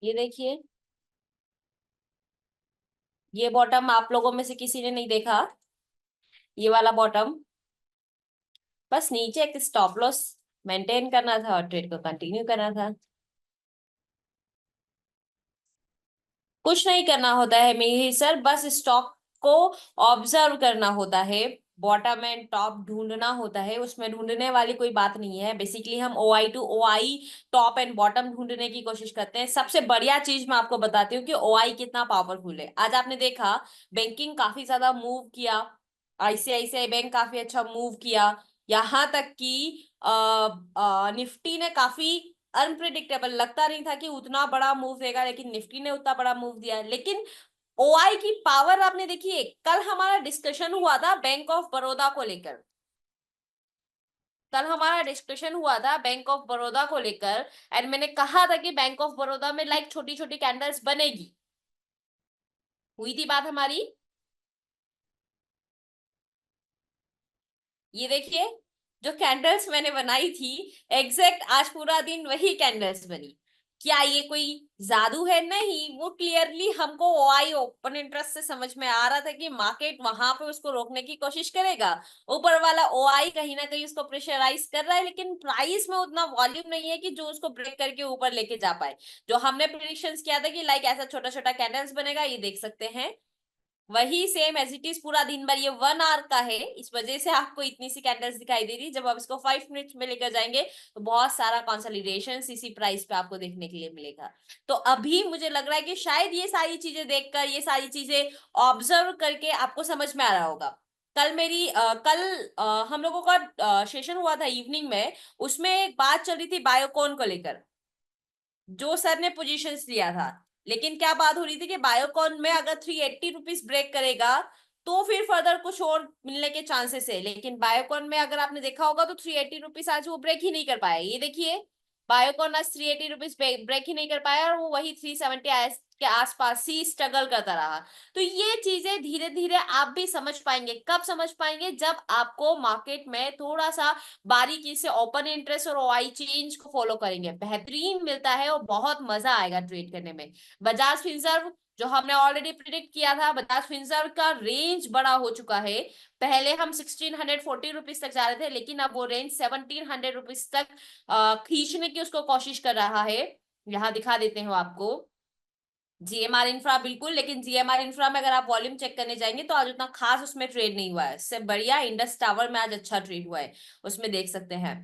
ये देखिए, ये बॉटम आप लोगों में से किसी ने नहीं देखा, ये वाला बॉटम। बस नीचे एक स्टॉप लॉस मेंटेन करना था और ट्रेड को कंटिन्यू करना था। कुछ नहीं करना होता है मेरी सर, बस स्टॉक को ऑब्जर्व करना होता है। बॉटम एंड टॉप ढूंढना होता है, उसमें ढूंढने वाली कोई बात नहीं है। बेसिकली हम OI to OI, top and bottom ढूंढने की कोशिश करते हैं। सबसे बढ़िया चीज मैं आपको बताती हूँ कि OI कितना पावरफुल है। आज आपने देखा बैंकिंग काफी ज्यादा मूव किया, ICICI बैंक काफी अच्छा मूव किया, यहाँ तक कि निफ्टी ने काफी अनप्रिडिक्टेबल, लगता नहीं था कि उतना बड़ा मूव देगा, लेकिन निफ्टी ने उतना बड़ा मूव दिया। लेकिन OI की पावर आपने देखी है। कल हमारा डिस्कशन हुआ था बैंक ऑफ बड़ौदा को लेकर, कल हमारा डिस्कशन हुआ था बैंक ऑफ बड़ौदा को लेकर, एंड मैंने कहा था कि बैंक ऑफ बड़ौदा में लाइक छोटी छोटी कैंडल्स बनेगी। हुई थी बात हमारी। ये देखिए, जो कैंडल्स मैंने बनाई थी, एग्जैक्ट आज पूरा दिन वही कैंडल्स बनी। क्या ये कोई जादू है? नहीं, वो क्लियरली हमको OI, ओपन इंटरेस्ट से समझ में आ रहा था कि मार्केट वहां पे उसको रोकने की कोशिश करेगा। ऊपर वाला OI कहीं ना कहीं उसको प्रेशराइज कर रहा है, लेकिन प्राइस में उतना वॉल्यूम नहीं है कि जो उसको ब्रेक करके ऊपर लेके जा पाए। जो हमने प्रिडिक्शंस किया था कि लाइक ऐसा छोटा छोटा कैंडल्स बनेगा, ये देख सकते हैं वही सेम एज इट इज पूरा दिन भर। ये 1 आवर का है, इस वजह से आपको इतनी सी कैंडल्स दिखाई दे रही। जब आप इसको 5 मिनट्स में लेकर जाएंगे तो बहुत सारा कंसोलिडेशन इसी प्राइस पे आपको देखने के लिए मिलेगा। तो अभी मुझे लग रहा है कि शायद ये सारी चीजें देखकर, ये सारी चीजें ऑब्जर्व करके आपको समझ में आ रहा होगा। कल कल हम लोगों का सेशन हुआ था इवनिंग में, उसमें एक बात चल रही थी बायोकॉन को लेकर, जो सर ने पोजीशंस लिया था। लेकिन क्या बात हो रही थी कि बायोकॉन में अगर 380 रुपीज ब्रेक करेगा तो फिर फर्दर कुछ और मिलने के चांसेस है। लेकिन बायोकॉन में अगर आपने देखा होगा तो 380 रुपीज आज वो ब्रेक ही नहीं कर पाया। ये देखिए, बायोकॉन आज 380 रुपीज ब्रेक ही नहीं कर पाया, और वो वही 370 के आसपास ही स्ट्रगल करता रहा। तो ये चीजें धीरे धीरे आप भी समझ पाएंगे। कब समझ पाएंगे? जब आपको मार्केट में थोड़ा सा बारीकी से ओपन इंटरेस्ट और OI चेंज को फॉलो करेंगे, बेहतरीन मिलता है और बहुत मजा आएगा ट्रेड करने में। बजाज फिनसर्व, जो हमने ऑलरेडी प्रिडिक्ट किया था, बजाज फिनसर्व का रेंज बड़ा हो चुका है। पहले हम 1640 रुपीज तक जा रहे थे, लेकिन अब वो रेंज 1700 रुपीज तक खींचने की उसको कोशिश कर रहा है। यहाँ दिखा देते हैं आपको GMR इंफ्रा, बिल्कुल। लेकिन GMR इंफ्रा में अगर आप वॉल्यूम चेक करने जाएंगे तो आज उतना खास उसमें ट्रेड नहीं हुआ है। इससे बढ़िया इंडस टावर में आज अच्छा ट्रेड हुआ है, उसमें देख सकते हैं।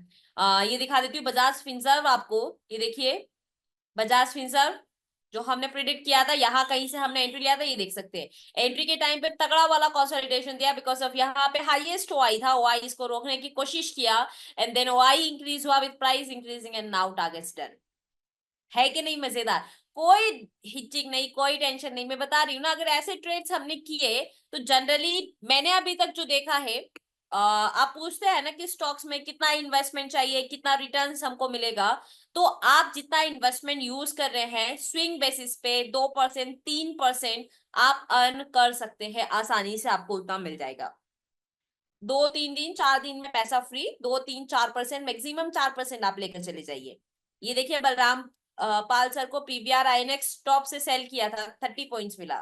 ये दिखा देती हूँ बजाज फिनसर्व आपको। ये देखिए, बजाज फिनसर्व जो हमने प्रिडिक्ट किया था, यहाँ कहीं से हमने एंट्री लिया था, ये देख सकते हैं। एंट्री के टाइम पे तगड़ा वाला कंसोलिडेशन दिया, बिकॉज ऑफ यहाँ पे हाईएस्ट OI था। OI इसको रोकने की कोशिश किया, एंड देन OI इंक्रीज हुआ with price increasing, and now targets done. है कि नहीं मजेदार? कोई हिचिंग नहीं, कोई टेंशन नहीं। मैं बता रही हूँ ना, अगर ऐसे ट्रेड्स हमने किए तो जनरली मैंने अभी तक जो देखा है, आप पूछते हैं ना कि स्टॉक्स में कितना इन्वेस्टमेंट चाहिए, कितना रिटर्न्स हमको मिलेगा, तो आप जितना इन्वेस्टमेंट यूज कर रहे हैं स्विंग बेसिस पे 2%, 3% आप अर्न कर सकते हैं आसानी से, आपको उतना मिल जाएगा। 2-3 दिन, 4 दिन में पैसा फ्री। 2-3-4% मैक्सिमम 4% आप लेकर चले जाइए। ये देखिए, बलराम पाल सर को PVR INX टॉप से सेल किया था, 30 पॉइंट्स मिला,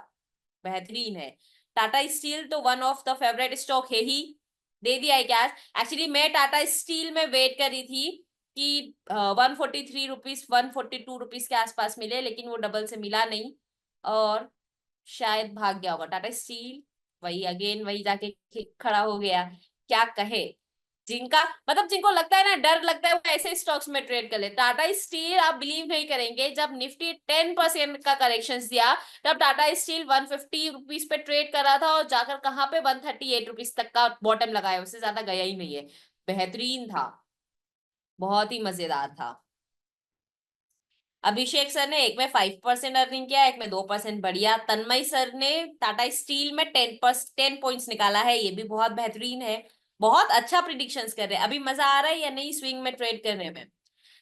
बेहतरीन है। टाटा स्टील तो one of the favourite stock है ही, दे दिया है कैश। एक्चुअली मैं टाटा स्टील में वेट कर रही थी कि 143 रुपीज, 142 रुपीज के आसपास मिले, लेकिन वो डबल से मिला नहीं और शायद भाग गया होगा टाटा स्टील। वही अगेन वही जाके खड़ा हो गया। क्या कहे, जिनका मतलब जिनको लगता है ना, डर लगता है, वो ऐसे स्टॉक्स में ट्रेड कर ले। टाटा स्टील, आप बिलीव नहीं करेंगे, जब निफ्टी 10% का करेक्शन दिया तब टाटा स्टील 150 रुपीज पे ट्रेड कर रहा था, और जाकर कहाँ पे 138 रुपीज तक का बॉटम लगाया, उससे ज्यादा गया ही नहीं है। बेहतरीन था, बहुत ही मजेदार था। अभिषेक सर ने एक में 5% अर्निंग किया, एक में 2%, बढ़िया। तन्मय सर ने टाटा स्टील में 10 पॉइंट्स निकाला है, ये भी बहुत बेहतरीन है। बहुत अच्छा प्रिडिक्शंस कर रहे हैं। अभी मजा आ रहा है या नहीं स्विंग में ट्रेड करने में?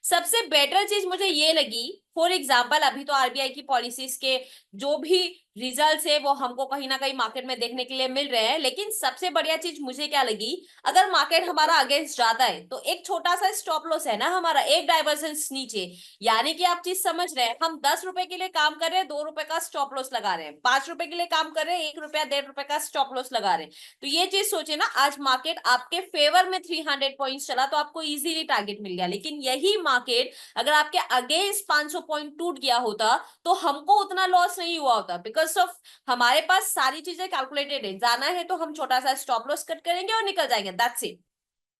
सबसे बेटर चीज मुझे ये लगी, फॉर एग्जाम्पल अभी तो आरबीआई की पॉलिसीज के जो भी रिजल्ट्स है वो हमको कहीं ना कहीं मार्केट में देखने के लिए मिल रहे हैं, लेकिन सबसे बढ़िया चीज मुझे क्या लगी, अगर मार्केट हमारा अगेंस्ट जाता है तो एक छोटा सा स्टॉप लॉस है ना हमारा, एक डाइवर्जेंस नीचे, यानी कि आप चीज समझ रहे हैं, हम 10 रुपए के लिए काम कर रहे हैं, 2 रुपए का स्टॉप लॉस लगा रहे हैं, 5 रुपए के लिए काम कर रहे हैं, 1 रुपया 1.5 रुपए का स्टॉप लॉस लगा रहे हैं। तो ये चीज सोचे ना, आज मार्केट आपके फेवर में 300 पॉइंट्स चला तो आपको इजीली टारगेट मिल गया, लेकिन यही मार्केट अगर आपके अगेंस्ट 500 पॉइंट टूट गया होता तो हमको उतना लॉस नहीं हुआ होता, बिकॉज ऑफ हमारे पास सारी चीजें कैलकुलेटेड है, जाना है तो हम छोटा सा स्टॉप लॉस कट करेंगे और निकल जाएंगे, दैट्स इट,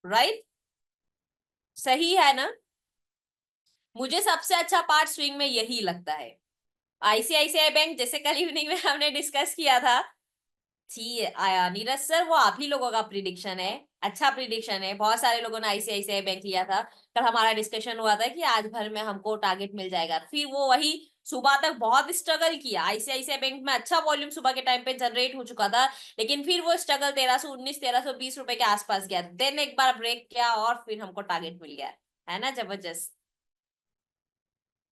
राइट? सही है ना? मुझे सबसे अच्छा पार्ट स्विंग में यही लगता है। आईसीआईसीआई बैंक जैसे कल इवनिंग में हमने डिस्कस किया था, जी आया नीरज सर, वो आप ही लोगों का प्रिडिक्शन है, अच्छा प्रिडिक्शन है, बहुत सारे लोगों ने आईसीआईसीआई बैंक लिया था, कल हमारा डिस्कशन हुआ था कि आज भर में हमको टारगेट मिल जाएगा, फिर वो वही सुबह तक बहुत स्ट्रगल किया, आईसीआईसीआई बैंक में अच्छा वॉल्यूम सुबह के टाइम पे जनरेट हो चुका था, लेकिन फिर वो स्ट्रगल 1319 1320 रुपए के आसपास गया, देन एक बार ब्रेक किया और फिर हमको टारगेट मिल गया, है ना जबरदस्त।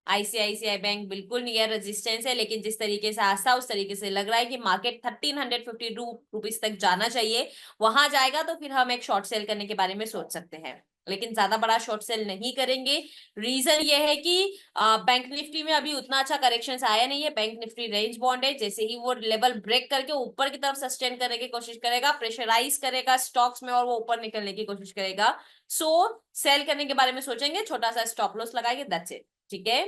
आईसीआईसीआई बैंक बिल्कुल नियर रेजिस्टेंस है, लेकिन जिस तरीके से आशा उस तरीके से लग रहा है कि मार्केट 1352 रुपीज तक जाना चाहिए, वहां जाएगा तो फिर हम एक शॉर्ट सेल करने के बारे में सोच सकते हैं, लेकिन ज्यादा बड़ा शॉर्ट सेल नहीं करेंगे। रीजन ये है कि बैंक निफ्टी में अभी उतना अच्छा करेक्शन आया नहीं है, बैंक निफ्टी रेंज बॉन्ड है, जैसे ही वो लेवल ब्रेक करके ऊपर की तरफ सस्टेन करने की कोशिश करेगा, प्रेशराइज करेगा स्टॉक्स में और वो ऊपर निकलने की कोशिश करेगा, सो सेल करने के बारे में सोचेंगे, छोटा सा स्टॉप लॉस लगाएंगे, दैट्स इट, ठीक है।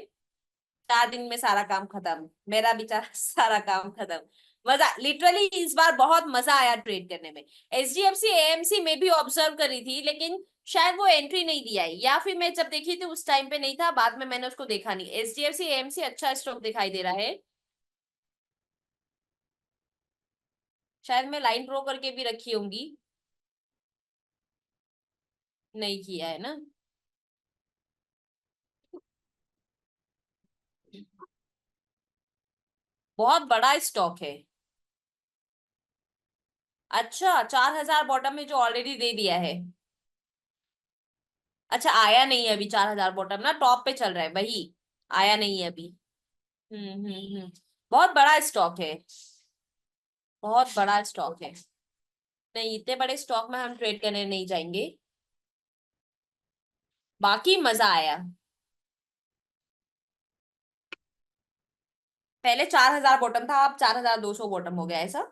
4 दिन में सारा काम खत्म, मेरा बेचारा सारा काम खत्म। मजा लिटरली इस बार बहुत मजा आया ट्रेड करने में। एचडीएफसी एएमसी में भी ऑब्जर्व करी थी, लेकिन शायद वो एंट्री नहीं दिया है, या फिर मैं जब देखी थी उस टाइम पे नहीं था, बाद में मैंने उसको देखा नहीं। एचडीएफसी एएमसी अच्छा स्टॉक दिखाई दे रहा है, शायद मैं लाइन प्रो करके भी रखी होंगी, नहीं किया है ना। बहुत बड़ा स्टॉक है। अच्छा, 4000 बॉटम में जो ऑलरेडी दे दिया है। अच्छा, आया नहीं है अभी 4000 बॉटम ना, टॉप पे चल रहा है वही, आया नहीं है अभी। बहुत बड़ा स्टॉक है, बहुत बड़ा स्टॉक है। नहीं, इतने बड़े स्टॉक में हम ट्रेड करने नहीं जाएंगे। बाकी मजा आया। पहले 4000 बॉटम था, अब 4200 बॉटम हो गया ऐसा।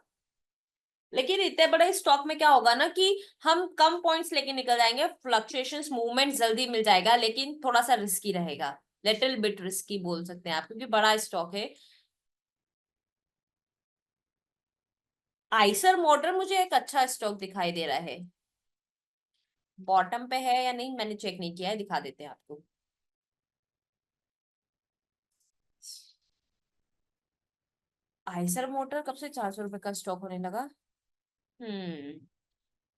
लेकिन इतने बड़े स्टॉक में क्या होगा ना कि हम कम पॉइंट्स लेके निकल जाएंगे, फ्लक्चुएशंस मूवमेंट जल्दी मिल जाएगा, लेकिन थोड़ा सा रिस्की रहेगा, लिटिल बिट रिस्की बोल सकते हैं आप, क्योंकि बड़ा स्टॉक है। आइसर मोटर मुझे एक अच्छा स्टॉक दिखाई दे रहा है, बॉटम पे है या नहीं मैंने चेक नहीं किया है, दिखा देते हैं आपको। आइसर मोटर कब से 400 रुपए का स्टॉक होने लगा? हम्म।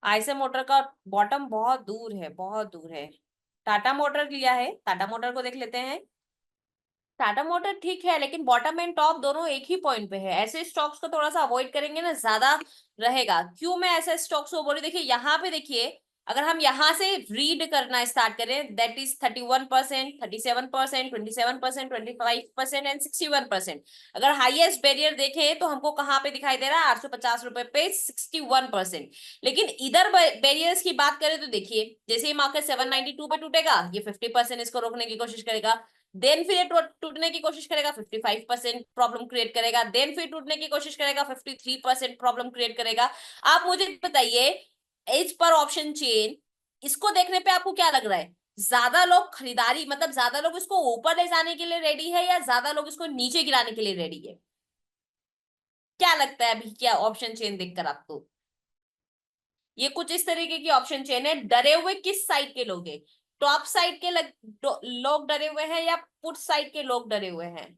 आइसर मोटर का बॉटम बहुत दूर है, बहुत दूर है। टाटा मोटर लिया है, टाटा मोटर को देख लेते हैं। टाटा मोटर ठीक है, लेकिन बॉटम एंड टॉप दोनों एक ही पॉइंट पे है, ऐसे स्टॉक्स को थोड़ा सा अवॉइड करेंगे ना ज्यादा रहेगा। क्यों मैं ऐसे स्टॉक्स को बोल रही, देखिए यहाँ पे देखिए, अगर हम यहाँ से रीड करना स्टार्ट करें, दैट इज 31%, 37%, 27%, 25% एंड 61%। अगर हाईएस्ट बैरियर देखें तो हमको कहाँ पे दिखाई दे रहा है, 850 रुपए पे 61%। लेकिन इधर बैरियर्स की बात करें तो देखिए, जैसे ही मार्केट 792 पे टूटेगा, ये 50% इसको रोकने की कोशिश करेगा, देन फिर ये टूटने की कोशिश करेगा, 55% प्रॉब्लम क्रिएट करेगा, देन फिर टूटने की कोशिश करेगा, 53% प्रॉब्लम क्रिएट करेगा। आप मुझे बताइए, एज पर ऑप्शन चेन, इसको देखने पे आपको क्या लग रहा है, ज्यादा लोग खरीदारी मतलब ज्यादा लोग इसको ऊपर ले जाने के लिए रेडी है या ज्यादा लोग इसको नीचे गिराने के लिए रेडी है? क्या लगता है अभी, क्या ऑप्शन चेन देखकर आपको? ये कुछ इस तरीके की ऑप्शन चेन है, डरे हुए किस साइड के लोग हैं, टॉप साइड के लोग डरे हुए हैं या पुट साइड के लोग डरे हुए हैं?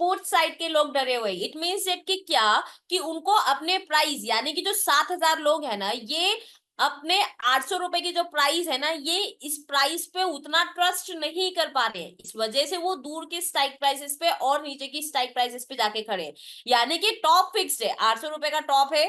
पुट साइड के लोग डरे हुए, इट मीन्स दैट कि क्या, कि उनको अपने प्राइस, यानी कि जो 7000 लोग है ना, ये अपने 800 रुपए की जो प्राइस है ना, ये इस प्राइस पे उतना ट्रस्ट नहीं कर पा रहे हैं, इस वजह से वो दूर के स्ट्राइक प्राइसेस पे और नीचे की स्ट्राइक प्राइसेस पे जाके खड़े हैं। यानी कि टॉप फिक्स्ड है, 800 रुपए का टॉप है,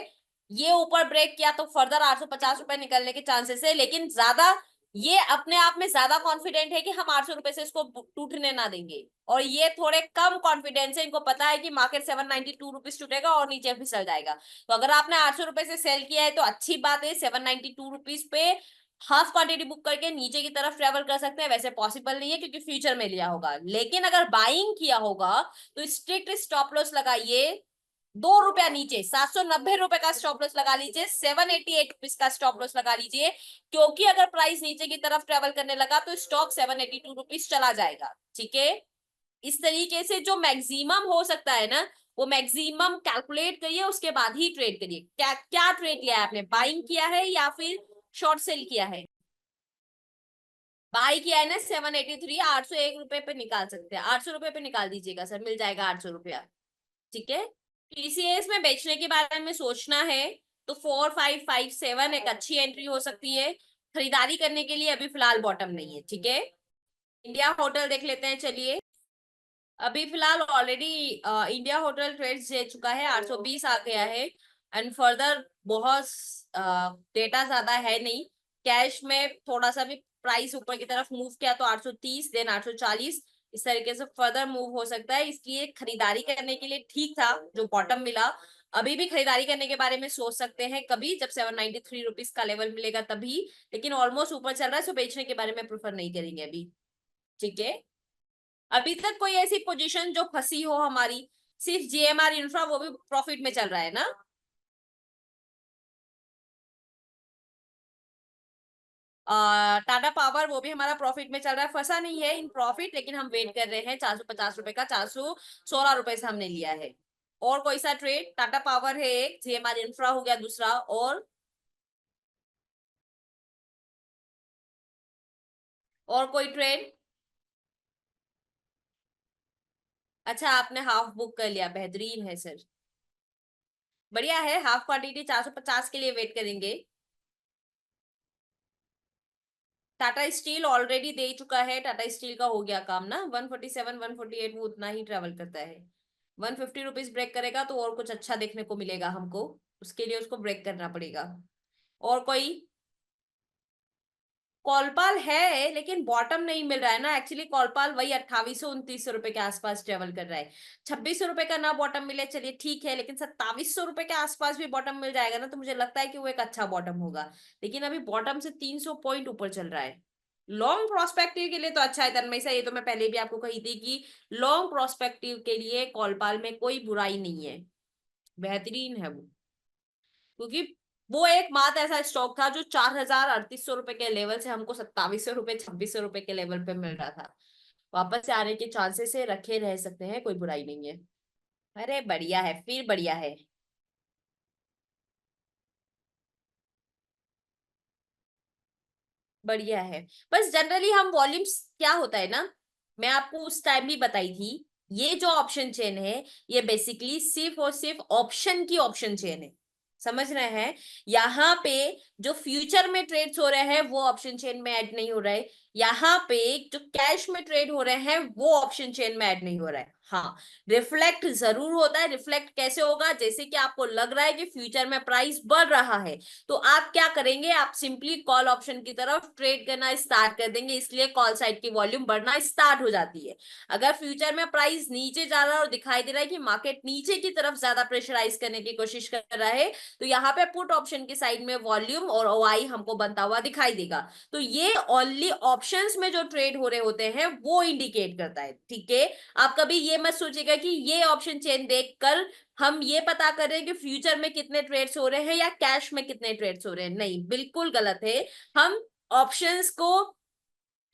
ये ऊपर ब्रेक किया तो फर्दर 850 रुपए निकलने के चांसेस है, लेकिन ज्यादा ये अपने आप में ज्यादा कॉन्फिडेंट है कि हम 800 रुपए से इसको टूटने ना देंगे, और ये थोड़े कम कॉन्फिडेंस है, इनको पता है कि मार्केट 792 रुपीज टूटेगा और नीचे फिसल जाएगा। तो अगर आपने 800 रुपए से सेल किया है तो अच्छी बात है, 792 रुपीज पे हाफ क्वांटिटी बुक करके नीचे की तरफ ट्रेवल कर सकते हैं। वैसे पॉसिबल नहीं है क्योंकि फ्यूचर में लिया होगा, लेकिन अगर बाइंग किया होगा तो स्ट्रिक्ट स्टॉप लॉस लगाइए। 2 रुपया नीचे 790 रुपए का स्टॉप लॉस लगा लीजिए, 788 रुपीज का स्टॉप लॉस लगा लीजिए, क्योंकि अगर प्राइस नीचे की तरफ ट्रेवल करने लगा तो स्टॉक 782 रुपीज चला जाएगा। ठीक है, इस तरीके से जो मैक्सिमम हो सकता है ना, वो मैक्सिमम कैलकुलेट करिए, उसके बाद ही ट्रेड करिए। क्या क्या ट्रेड लिया है आपने, बाइंग किया है या फिर शॉर्ट सेल किया है? बाई किया है ना, 783, 801 रुपए पे निकाल सकते हैं, 800 रुपए पे निकाल दीजिएगा सर, मिल जाएगा 800 रुपया। ठीक है, टीसीएस में बेचने के बारे में सोचना है तो 4557 एक अच्छी एंट्री हो सकती है। खरीदारी करने के लिए अभी फिलहाल बॉटम नहीं है। ठीक है, इंडिया होटल देख लेते हैं, चलिए। अभी फिलहाल ऑलरेडी इंडिया होटल ट्रेड्स दे चुका है, 820 आ गया है। एंड फर्दर बहुत डेटा ज्यादा है नहीं। कैश में थोड़ा सा भी प्राइस ऊपर की तरफ मूव किया तो 830, देन 840, इस तरीके से फर्दर मूव हो सकता है। इसलिए खरीदारी करने के लिए ठीक था जो बॉटम मिला। अभी भी खरीदारी करने के बारे में सोच सकते हैं कभी, जब 793 रुपीज का लेवल मिलेगा तभी। लेकिन ऑलमोस्ट ऊपर चल रहा है, सो बेचने के बारे में प्रेफर नहीं करेंगे अभी। ठीक है, अभी तक कोई ऐसी पोजीशन जो फंसी हो हमारी? सिर्फ जीएमआर इंफ्रा, वो भी प्रॉफिट में चल रहा है ना? टाटा पावर वो भी हमारा प्रॉफिट में चल रहा है, फंसा नहीं है इन प्रॉफिट, लेकिन हम वेट कर रहे हैं 450 रुपए का, 416 रुपए से हमने लिया है। और कोई सा ट्रेड? टाटा पावर है एक, जीएमआर इंफ्रा हो गया दूसरा, और कोई ट्रेड? अच्छा, आपने हाफ बुक कर लिया, बेहतरीन है सर, बढ़िया है। हाफ क्वांटिटी 450 के लिए वेट करेंगे। टाटा स्टील ऑलरेडी दे चुका है, टाटा स्टील का हो गया काम ना, 147 148 वो उतना ही ट्रेवल करता है। 150 रुपीज ब्रेक करेगा तो और कुछ अच्छा देखने को मिलेगा हमको, उसके लिए उसको ब्रेक करना पड़ेगा। और कोई? कॉलपाल है लेकिन बॉटम नहीं मिल रहा है ना एक्चुअली। कॉलपाल वही 2800 2900 रुपए के आसपास ट्रेवल कर रहा है। 2600 रुपए का ना बॉटम मिले चलिए ठीक है, लेकिन 2700 रुपए के आसपास भी बॉटम मिल जाएगा ना तो मुझे लगता है कि वो एक अच्छा बॉटम होगा। लेकिन अभी बॉटम से 300 पॉइंट ऊपर चल रहा है। लॉन्ग प्रोस्पेक्टिव के लिए तो अच्छा है तन्मय सा, ये तो मैं पहले भी आपको कही थी कि लॉन्ग प्रोस्पेक्टिव के लिए कॉलपाल में कोई बुराई नहीं है, बेहतरीन है वो। क्योंकि वो एक मात्र ऐसा स्टॉक था जो 4,3800 रुपए के लेवल से हमको 2700 रुपए 2600 रुपए के लेवल पे मिल रहा था। वापस से आने के चांसेस है, रखे रह सकते हैं, कोई बुराई नहीं है। अरे बढ़िया है, फिर बढ़िया है। बढ़िया है। बस जनरली हम वॉल्यूम्स क्या होता है ना, मैं आपको उस टाइम भी बताई थी, ये जो ऑप्शन चेन है ये बेसिकली सिर्फ और सिर्फ ऑप्शन की ऑप्शन चेन है, समझ रहे हैं? यहाँ पे जो फ्यूचर में ट्रेड्स हो रहे हैं वो ऑप्शन चेन में ऐड नहीं हो रहा है। यहाँ पे जो कैश में ट्रेड हो रहे हैं वो ऑप्शन चेन में ऐड नहीं हो रहा है। हाँ, रिफ्लेक्ट जरूर होता है। रिफ्लेक्ट कैसे होगा? जैसे कि आपको लग रहा है कि फ्यूचर में प्राइस बढ़ रहा है तो आप क्या करेंगे, आप सिंपली कॉल ऑप्शन की तरफ ट्रेड करना स्टार्ट कर देंगे, इसलिए कॉल साइड की वॉल्यूम बढ़ना स्टार्ट हो जाती है। अगर फ्यूचर में प्राइस नीचे जा रहा है और दिखाई दे रहा है कि मार्केट नीचे की तरफ ज्यादा प्रेशराइज करने की कोशिश कर रहा है तो यहाँ पे पुट ऑप्शन की साइड में वॉल्यूम और ओआई हमको बनता हुआ दिखाई देगा। तो ये ओनली ऑप्शंस में जो ट्रेड हो रहे होते हैं वो इंडिकेट करता है। ठीक है, आप कभी ये मत सोचिएगा कि ये ऑप्शन चेन देखकर हम ये पता कर रहे हैं कि फ्यूचर में कितने ट्रेड्स हो रहे हैं या कैश में कितने ट्रेड्स हो रहे हैं, नहीं, बिल्कुल गलत है। हम ऑप्शंस को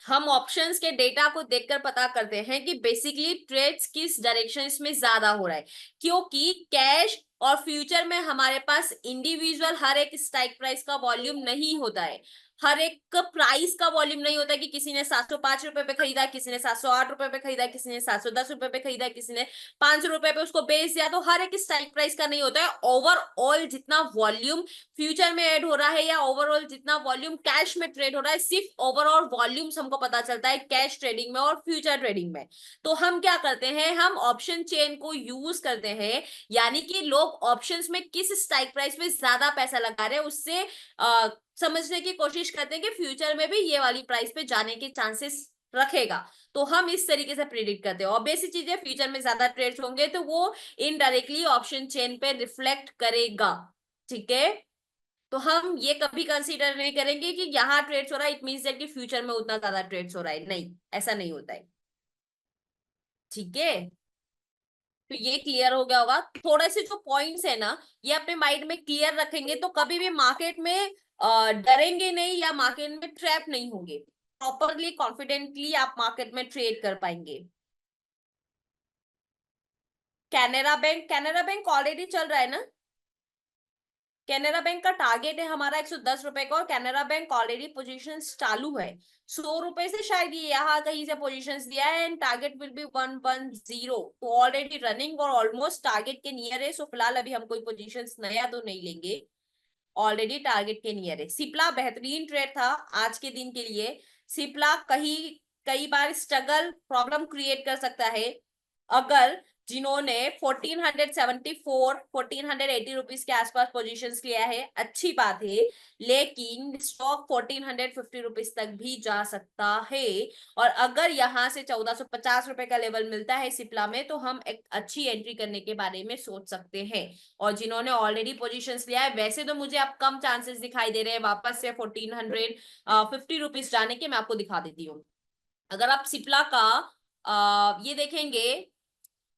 हम ऑप्शंस के डेटा को देखकर पता करते हैं कि बेसिकली ट्रेड्स किस डायरेक्शन में ज्यादा हो रहा है, क्योंकि कैश और फ्यूचर में हमारे पास इंडिविजुअल हर एक स्ट्राइक प्राइस का वॉल्यूम नहीं होता है। हर एक प्राइस का वॉल्यूम नहीं होता कि किसी ने 705 रुपए पे खरीदा, किसी ने 708 रुपए पे खरीदा, किसी ने 710 रुपए पे खरीदा, किसी ने 500 रुपए पे उसको बेच दिया। तो हर एक स्ट्राइक प्राइस का नहीं होता है। ओवरऑल जितना वॉल्यूम फ्यूचर में ऐड हो रहा है या ओवरऑल जितना वॉल्यूम कैश में ट्रेड हो रहा है, सिर्फ ओवरऑल वॉल्यूम्स हमको पता चलता है कैश ट्रेडिंग में और फ्यूचर ट्रेडिंग में। तो हम क्या करते हैं, हम ऑप्शन चेन को यूज करते हैं, यानी कि लोग ऑप्शंस में किस स्ट्राइक प्राइस में ज्यादा पैसा लगा रहे हैं उससे समझने की कोशिश करते हैं कि फ्यूचर में भी ये वाली प्राइस पे जाने के चांसेस रखेगा, तो हम इस तरीके से प्रिडिक्ट करते हैं। ऑब्वियस सी चीज है, फ्यूचर में ज्यादा ट्रेड्स होंगे तो वो इनडायरेक्टली ऑप्शन चेन पे रिफ्लेक्ट करेगा। ठीक है, तो हम ये कभी कंसीडर नहीं करेंगे कि यहाँ ट्रेड्स हो रहा है इट मींस दैट कि फ्यूचर में उतना ज्यादा ट्रेड्स हो रहा है, नहीं, ऐसा नहीं होता है। ठीक है, तो ये क्लियर हो गया होगा। थोड़े से जो पॉइंट्स है ना, ये अपने माइंड में क्लियर रखेंगे तो कभी भी मार्केट में डरेंगे नहीं या मार्केट में ट्रैप नहीं होंगे, प्रॉपरली कॉन्फिडेंटली आप मार्केट में ट्रेड कर पाएंगे। कैनरा बैंक ऑलरेडी चल रहा है ना, कैनरा बैंक का टारगेट है हमारा 110 रुपए का, और कैनरा बैंक ऑलरेडी पोजीशन चालू है। 100 रुपए से शायद ये यहाँ कहीं से पोजीशंस दिया है, एंड टारगेट विल बी 110, तो ऑलरेडी रनिंग और ऑलमोस्ट टारगेट के नियर है। सो फिलहाल अभी हम कोई पोजीशंस नया तो नहीं लेंगे, ऑलरेडी टारगेट के नियर है। सिप्ला बेहतरीन ट्रेड था आज के दिन के लिए। सिप्ला कहीं कई बार स्ट्रगल प्रॉब्लम क्रिएट कर सकता है, अगर जिन्होंने 1474 1480 रुपीज के आसपास पोजीशंस लिया है, अच्छी बात है, लेकिन स्टॉक 1450 रुपीज तक भी जा सकता है। और अगर यहां से 1450 रुपए का लेवल मिलता है सिप्ला में, तो हम एक अच्छी एंट्री करने के बारे में सोच सकते हैं। और जिन्होंने ऑलरेडी पोजीशंस लिया है, वैसे तो मुझे अब कम चांसेस दिखाई दे रहे हैं वापस से 1450 रुपीज जाने के। मैं आपको दिखा देती हूँ, अगर आप सिप्ला का ये देखेंगे,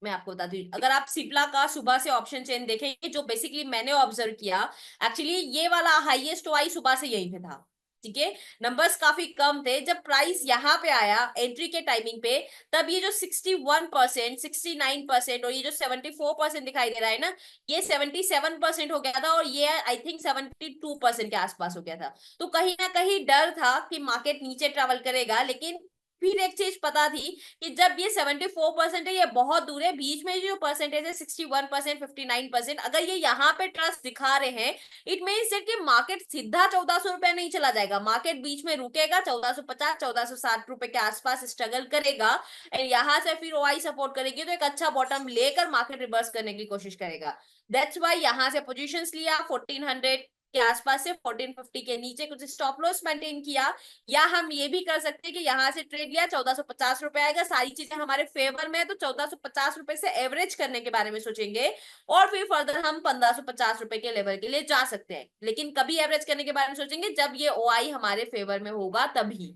मैं आपको बता दूं, अगर आप सिप्ला का सुबह से ऑप्शन चेन देखेंगे, जो बेसिकली मैंने ऑब्जर्व किया, एक्चुअली ये वाला हाईएस्ट वाई सुबह से यहीं पे था। ठीक है, नंबर्स काफी कम थे। जब प्राइस यहाँ पे आया एंट्री के टाइमिंग पे, तब ये जो 61%, 69% और ये जो 74% दिखाई दे रहा है ना, ये 77% हो गया था, और ये आई थिंक 72% के आसपास हो गया था। तो कहीं ना कहीं डर था कि मार्केट नीचे ट्रेवल करेगा, लेकिन फिर एक चीज पता थी कि जब ये 74% है, ये बहुत दूर है, बीच में जो परसेंटेज है 61%, 59%, अगर ये यहाँ पे ट्रस्ट दिखा रहे हैं, इट मीन्स कि मार्केट सीधा 1400 रुपए नहीं चला जाएगा, मार्केट बीच में रुकेगा 1450 1460 रुपए के आसपास स्ट्रगल करेगा, एंड यहाँ से फिर ओआई सपोर्ट करेगी, तो एक अच्छा बॉटम लेकर मार्केट रिवर्स करने की कोशिश करेगा। दैट्स वाई यहाँ से पोजिशन लिया 1400 के आसपास से 1450 के नीचे कुछ स्टॉप लॉस मेंटेन किया, या हम ये भी कर सकते हैं कि यहाँ से ट्रेड लिया 1450 रुपए आएगा, सारी चीजें हमारे फेवर में है, तो 1450 रुपए से एवरेज करने के बारे में सोचेंगे, और फिर फर्दर हम 1550 रुपए के लेवल के लिए जा सकते हैं, लेकिन कभी एवरेज करने के बारे में सोचेंगे जब ये ओआई हमारे फेवर में होगा तभी।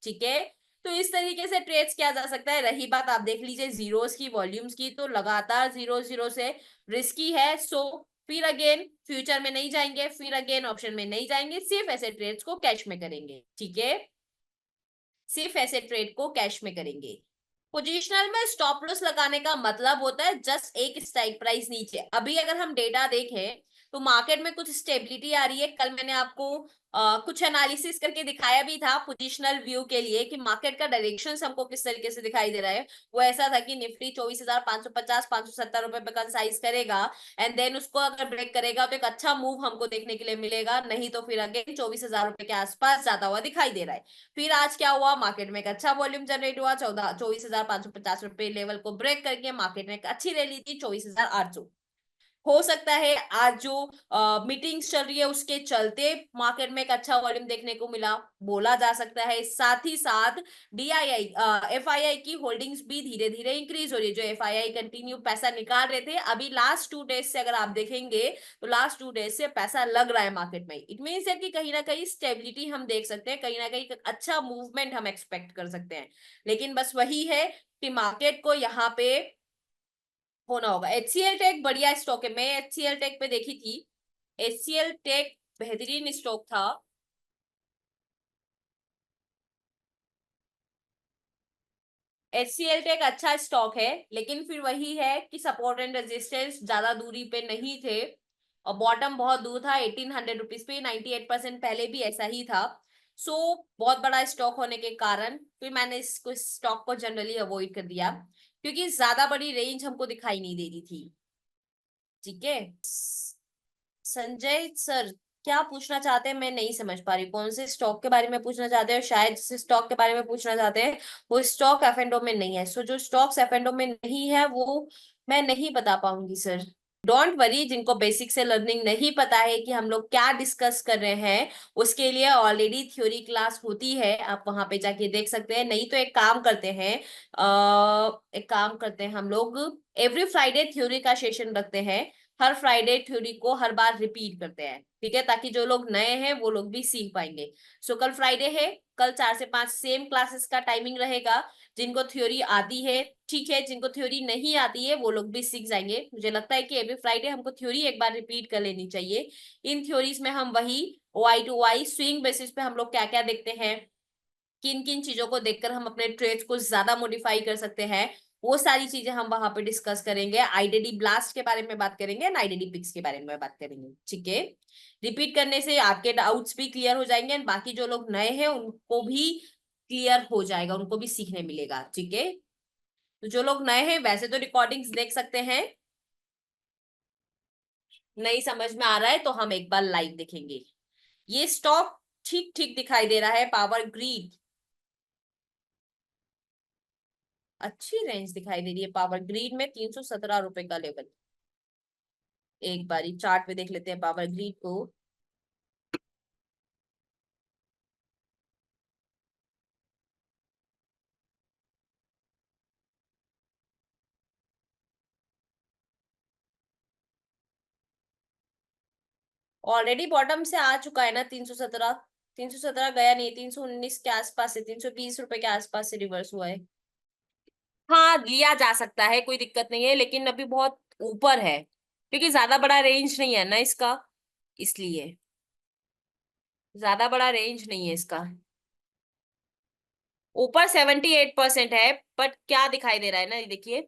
ठीक है, तो इस तरीके से ट्रेड्स किया जा सकता है। रही बात, आप देख लीजिए जीरोस की, वॉल्यूम्स की, तो लगातार जीरो जीरो से रिस्की है। सो फिर अगेन फ्यूचर में नहीं जाएंगे, फिर अगेन ऑप्शन में नहीं जाएंगे, सिर्फ ऐसे ट्रेड्स को कैश में करेंगे। ठीक है, सिर्फ ऐसे ट्रेड को कैश में करेंगे। पोजिशनल में स्टॉप लॉस लगाने का मतलब होता है जस्ट एक स्ट्राइक प्राइस नीचे। अभी अगर हम डेटा देखें तो मार्केट में कुछ स्टेबिलिटी आ रही है। कल मैंने आपको कुछ एनालिसिस करके दिखाया भी था पोजिशनल व्यू के लिए कि मार्केट का डायरेक्शन हमको किस तरीके से दिखाई दे रहा है। वो ऐसा था कि निफ्टी 24,550 570 रुपए पे कंसाइज करेगा, एंड देन उसको अगर ब्रेक करेगा तो एक अच्छा मूव हमको देखने के लिए मिलेगा, नहीं तो फिर अगेन 24,000 रुपए के आसपास जाता हुआ दिखाई दे रहा है। फिर आज क्या हुआ, मार्केट में एक अच्छा वॉल्यूम जनरेट हुआ, 24,550 रुपए लेवल को ब्रेक करके मार्केट ने एक अच्छी रैली थी 24,800। हो सकता है आज जो मीटिंग्स चल रही है उसके चलते मार्केट में एक अच्छा वॉल्यूम देखने को मिला, बोला जा सकता है। साथ ही साथ डीआईआई एफआईआई की होल्डिंग्स भी धीरे धीरे इंक्रीज हो रही है। जो एफआईआई कंटिन्यू पैसा निकाल रहे थे, अभी लास्ट 2 डेज से अगर आप देखेंगे तो लास्ट 2 डेज से पैसा लग रहा है मार्केट में। इट मीन्स है कि कहीं ना कहीं स्टेबिलिटी हम देख सकते हैं, कहीं ना कहीं अच्छा मूवमेंट हम एक्सपेक्ट कर सकते हैं। लेकिन बस वही है कि मार्केट को यहाँ पे होना होगा। एचसीएल टेक बढ़िया स्टॉक है, मैं एचसीएल टेक पे देखी थी, एचसीएल टेक बेहतरीन स्टॉक था। एचसीएल टेक अच्छा स्टॉक है, लेकिन फिर वही है कि सपोर्ट एंड रेजिस्टेंस ज्यादा दूरी पे नहीं थे, और बॉटम बहुत दूर था 1800 रुपीज पे। 98% पहले भी ऐसा ही था। सो बहुत बड़ा स्टॉक होने के कारण फिर मैंने इसको स्टॉक को जनरली अवॉइड कर दिया, क्योंकि ज्यादा बड़ी रेंज हमको दिखाई नहीं दे रही थी। ठीक है, संजय सर क्या पूछना चाहते हैं, मैं नहीं समझ पा रही, कौन से स्टॉक के बारे में पूछना चाहते हैं? शायद जिस स्टॉक के बारे में पूछना चाहते हैं वो स्टॉक एफ एंड ओ में नहीं है। सो जो स्टॉक्स एफ एंड ओ में नहीं है वो मैं नहीं बता पाऊंगी सर। डोंट वरी, जिनको बेसिक से लर्निंग नहीं पता है कि हम लोग क्या डिस्कस कर रहे हैं, उसके लिए ऑलरेडी थ्योरी क्लास होती है, आप वहां पे जाके देख सकते हैं। नहीं तो एक काम करते हैं, हम लोग एवरी फ्राइडे थ्योरी का सेशन रखते हैं। हर फ्राइडे थ्योरी को हर बार रिपीट करते हैं, ठीक है, ताकि जो लोग नए हैं वो लोग भी सीख पाएंगे। सो कल फ्राइडे है, कल 4 से 5 सेम क्लासेस का टाइमिंग रहेगा। जिनको थ्योरी आती है ठीक है, जिनको थ्योरी नहीं आती है वो लोग भी सीख जाएंगे। मुझे लगता है कि एवरी फ्राइडे हमको थ्योरी एक बार रिपीट कर लेनी चाहिए। इन थ्योरीज में हम वही Y to Y swing basis पे हम लोग क्या क्या देखते हैं, किन किन चीजों को देखकर हम अपने ट्रेड्स को ज्यादा मॉडिफाई कर सकते हैं, वो सारी चीजें हम वहां पे डिस्कस करेंगे। आईडीडी ब्लास्ट के बारे में बात करेंगे एंड आईडीडी पिक्स के बारे में बात करेंगे, ठीक है। रिपीट करने से आपके डाउट्स भी क्लियर हो जाएंगे एंड बाकी जो लोग नए हैं उनको भी क्लियर हो जाएगा, उनको भी सीखने मिलेगा, ठीक है। तो जो लोग नए हैं वैसे तो रिकॉर्डिंग्स देख सकते हैं, नहीं समझ में आ रहा है तो हम एक बार लाइव देखेंगे। ये स्टॉक ठीक ठीक दिखाई दे रहा है, पावर ग्रिड अच्छी रेंज दिखाई दे रही है, पावर ग्रिड में 317 रुपए का लेवल। एक बारी चार्ट पे देख लेते हैं पावर ग्रिड को। ऑलरेडी बॉटम से आ चुका है ना 317। 317 गया नहीं, 319 के आसपास से, 320 रुपए के आसपास से रिवर्स हुआ है। हाँ लिया जा सकता है, कोई दिक्कत नहीं है, लेकिन अभी बहुत ऊपर है क्योंकि ज्यादा बड़ा रेंज नहीं है ना इसका, इसलिए ज्यादा बड़ा रेंज नहीं है इसका। ऊपर 78% है, बट क्या दिखाई दे रहा है ना, ये देखिए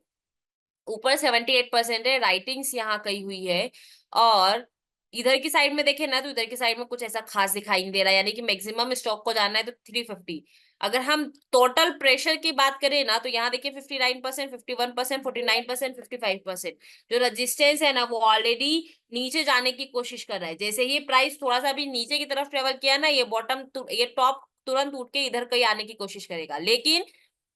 ऊपर 78% है, राइटिंग्स यहाँ कही हुई है। और इधर की साइड में देखें ना तो इधर की साइड में कुछ ऐसा खास दिखाई नहीं दे रहा है, यानी कि मैक्सिमम स्टॉक को जाना है तो 350। अगर हम टोटल प्रेशर की बात करें ना तो यहाँ देखिए 59%, 51%, 49%, 55%। जो रजिस्टेंस है ना वो ऑलरेडी नीचे जाने की कोशिश कर रहा है। जैसे ही प्राइस थोड़ा सा भी नीचे की तरफ ट्रेवल किया ना, ये बॉटम ये टॉप तुरंत उठ के इधर कहीं आने की कोशिश करेगा। लेकिन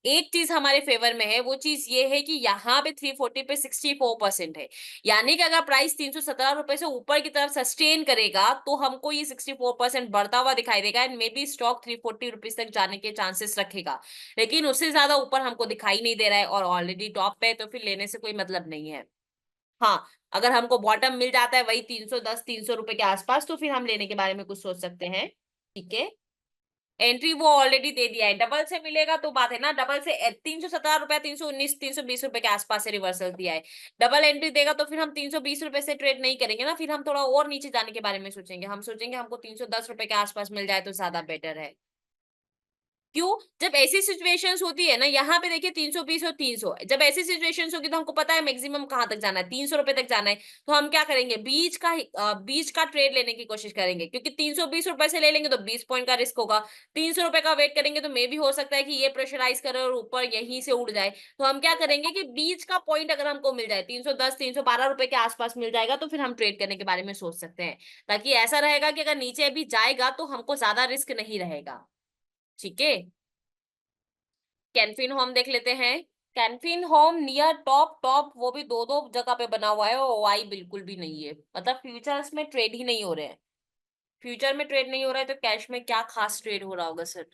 एक चीज हमारे फेवर में है, वो चीज ये है कि यहाँ पे 340 पे 64% है, यानी कि अगर प्राइस 317 रुपए से ऊपर की तरफ सस्टेन करेगा तो हमको ये 64% बढ़ता हुआ दिखाई देगा and may be stock 340 rupees तक जाने के चांसेस रखेगा। लेकिन उससे ज्यादा ऊपर हमको दिखाई नहीं दे रहा है और ऑलरेडी टॉप पे है, तो फिर लेने से कोई मतलब नहीं है। हाँ, अगर हमको बॉटम मिल जाता है वही 310 300 रुपए के आसपास, तो फिर हम लेने के बारे में कुछ सोच सकते हैं, ठीक है। एंट्री वो ऑलरेडी दे दिया है, डबल से मिलेगा तो बात है ना, डबल से 317 रुपया, 319 320 रुपए के आसपास से रिवर्सल दिया है। डबल एंट्री देगा तो फिर हम 320 रुपए से ट्रेड नहीं करेंगे ना, फिर हम थोड़ा और नीचे जाने के बारे में सोचेंगे, हम सोचेंगे हमको 310 रुपए के आसपास मिल जाए तो ज्यादा बेटर है। क्यों? जब ऐसी सिचुएशंस होती है ना, यहाँ पे देखिए 320 और 300, जब ऐसी सिचुएशंस होगी तो हमको पता है मैक्सिमम कहाँ तक जाना है, 300 रुपए तक जाना है। तो हम क्या करेंगे, बीच का ट्रेड लेने की कोशिश करेंगे, क्योंकि 320 रुपए से ले लेंगे तो 20 पॉइंट का रिस्क होगा। 300 रुपए का वेट करेंगे तो मे भी हो सकता है कि ये प्रेशराइज करे और ऊपर यहीं से उड़ जाए। तो हम क्या करेंगे कि बीच का पॉइंट अगर हमको मिल जाए 310 312 रुपए के आसपास मिल जाएगा तो फिर हम ट्रेड करने के बारे में सोच सकते हैं। ताकि ऐसा रहेगा कि अगर नीचे भी जाएगा तो हमको ज्यादा रिस्क नहीं रहेगा, ठीक है। कैनफिन होम देख लेते हैं। Canfin home near top, top वो भी दो दो जगह पे बना हुआ है और वाई बिल्कुल भी नहीं है, मतलब फ्यूचर्स में ट्रेड ही नहीं हो रहे हैं। फ्यूचर में ट्रेड नहीं हो रहा है तो कैश में क्या खास ट्रेड हो रहा होगा सर?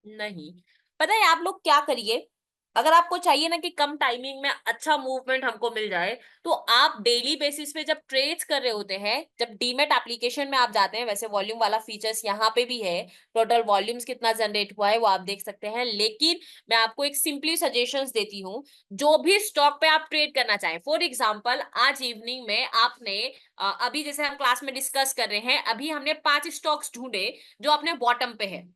नहीं। पता है आप लोग क्या करिए, अगर आपको चाहिए ना कि कम टाइमिंग में अच्छा मूवमेंट हमको मिल जाए, तो आप डेली बेसिस पे जब ट्रेड्स कर रहे होते हैं, जब डीमेट एप्लीकेशन में आप जाते हैं, वैसे वॉल्यूम वाला फीचर्स यहाँ पे भी है, टोटल वॉल्यूम्स कितना जनरेट हुआ है वो आप देख सकते हैं। लेकिन मैं आपको एक सिंपली सजेशंस देती हूँ, जो भी स्टॉक पे आप ट्रेड करना चाहें, फॉर एग्जाम्पल आज इवनिंग में आपने अभी जैसे हम क्लास में डिस्कस कर रहे हैं, अभी हमने 5 स्टॉक्स ढूंढे जो अपने बॉटम पे है,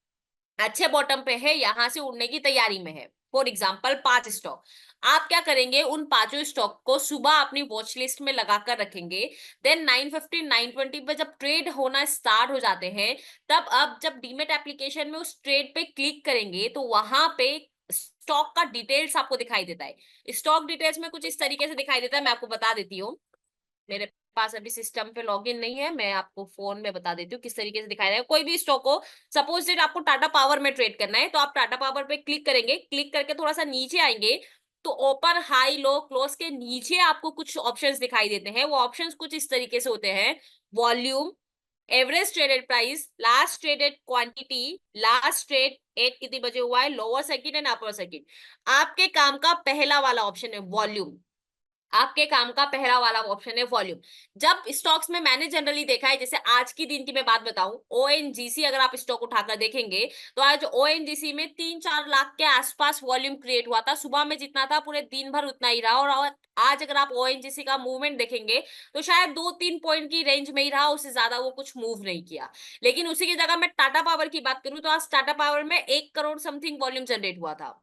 अच्छे बॉटम पे है, यहां से उड़ने की तैयारी में है, फॉर एग्जाम्पल 5 स्टॉक। आप क्या करेंगे, उन 5 स्टॉक को सुबह अपनी वॉच लिस्ट में लगाकर रखेंगे। देन 9:15 9:20 पे जब ट्रेड होना स्टार्ट हो जाते हैं, तब अब जब डीमेट एप्लीकेशन में उस ट्रेड पे क्लिक करेंगे तो वहां पे स्टॉक का डिटेल्स आपको दिखाई देता है। स्टॉक डिटेल्स में कुछ इस तरीके से दिखाई देता है, मैं आपको बता देती हूँ। मेरे पास अभी सिस्टम पे लॉगिन नहीं है, मैं आपको फोन में बता देती हूँ किस तरीके से दिखाया जाएगा। कोई भी स्टॉक हो, सपोज दैट आपको टाटा पावर में ट्रेड करना है, तो आप टाटा पावर पे क्लिक करेंगे, क्लिक करके थोड़ा सा नीचे आएंगे तो ओपन हाई लो क्लोज के नीचे आपको कुछ ऑप्शंस दिखाई देते हैं। वो ऑप्शंस कुछ इस तरीके से होते हैं: volume, average traded price, last traded quantity, last trade at कितनी बजे हुआ है, lower circuit and upper circuit. आपके काम का पहला वाला ऑप्शन है वॉल्यूम। आपके काम का पहला वाला ऑप्शन है वॉल्यूम। जब स्टॉक्स में मैंने जनरली देखा है, जैसे आज की दिन की मैं बात बताऊं, ओएनजीसी अगर आप स्टॉक उठाकर देखेंगे तो आज ओएनजीसी में 3-4 लाख के आसपास वॉल्यूम क्रिएट हुआ था। सुबह में जितना था पूरे दिन भर उतना ही रहा। और आज अगर आप ओएनजीसी का मूवमेंट देखेंगे तो शायद 2-3 पॉइंट की रेंज में ही रहा, उससे ज्यादा वो कुछ मूव नहीं किया। लेकिन उसी की जगह मैं टाटा पावर की बात करूं तो आज टाटा पावर में 1 करोड़ समथिंग वॉल्यूम जनरेट हुआ था।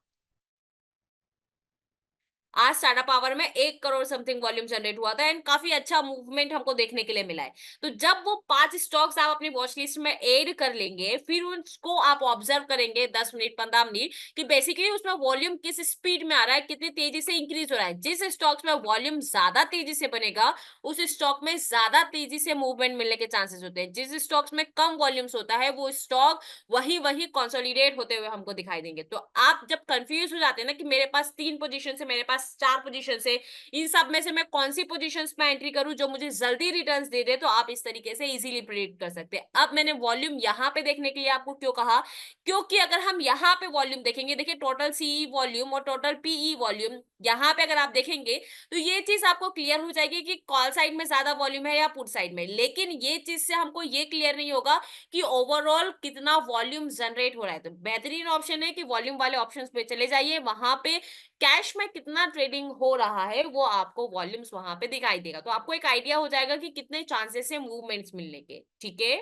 आज टाटा पावर में 1 करोड़ समथिंग वॉल्यूम जनरेट हुआ था एंड काफी अच्छा मूवमेंट हमको देखने के लिए मिला है। तो जब वो 5 स्टॉक्स आप अपनी वॉच लिस्ट में ऐड कर लेंगे, फिर उसको आप ऑब्जर्व करेंगे 10 मिनट 15 मिनट कि बेसिकली उसमें वॉल्यूम किस स्पीड में आ रहा है, कितनी तेजी से इंक्रीज हो रहा है। जिस स्टॉक्स में वॉल्यूम ज्यादा तेजी से बनेगा उस स्टॉक में ज्यादा तेजी से मूवमेंट मिलने के चांसेस होते हैं। जिस स्टॉक्स में कम वॉल्यूम्स होता है वो स्टॉक वही वही कंसोलिडेट होते हुए हमको दिखाई देंगे। तो आप जब कंफ्यूज हो जाते हैं ना कि मेरे पास 3 पोजीशन है, मेरे पास 4 पोजीशन है, इन सब में से मैं कौन सी पोजीशंस में एंट्री करूं जो मुझे जल्दी रिटर्न्स दे दे, तो आप इस तरीके से इजीली प्रिडिक्ट कर सकते हैं। अब मैंने वॉल्यूम यहां पे देखने के लिए आपको क्यों कहा, क्योंकि अगर हम यहाँ पे वॉल्यूम देखेंगे, देखिए टोटल सीई वॉल्यूम और टोटल पीई वॉल्यूम, यहाँ पे अगर आप देखेंगे तो ये चीज आपको क्लियर हो जाएगी कि कॉल साइड में ज्यादा वॉल्यूम है या पुट साइड में। लेकिन ये चीज से हमको ये क्लियर नहीं होगा कि ओवरऑल कितना वॉल्यूम जनरेट हो रहा है। तो बेहतरीन ऑप्शन है कि वॉल्यूम वाले ऑप्शंस पे चले जाइए, वहां पे कैश में कितना ट्रेडिंग हो रहा है वो आपको वॉल्यूम्स वहां पे दिखाई देगा। तो आपको एक आइडिया हो जाएगा कि कितने चांसेस है मूवमेंट्स मिलने के। ठीक है,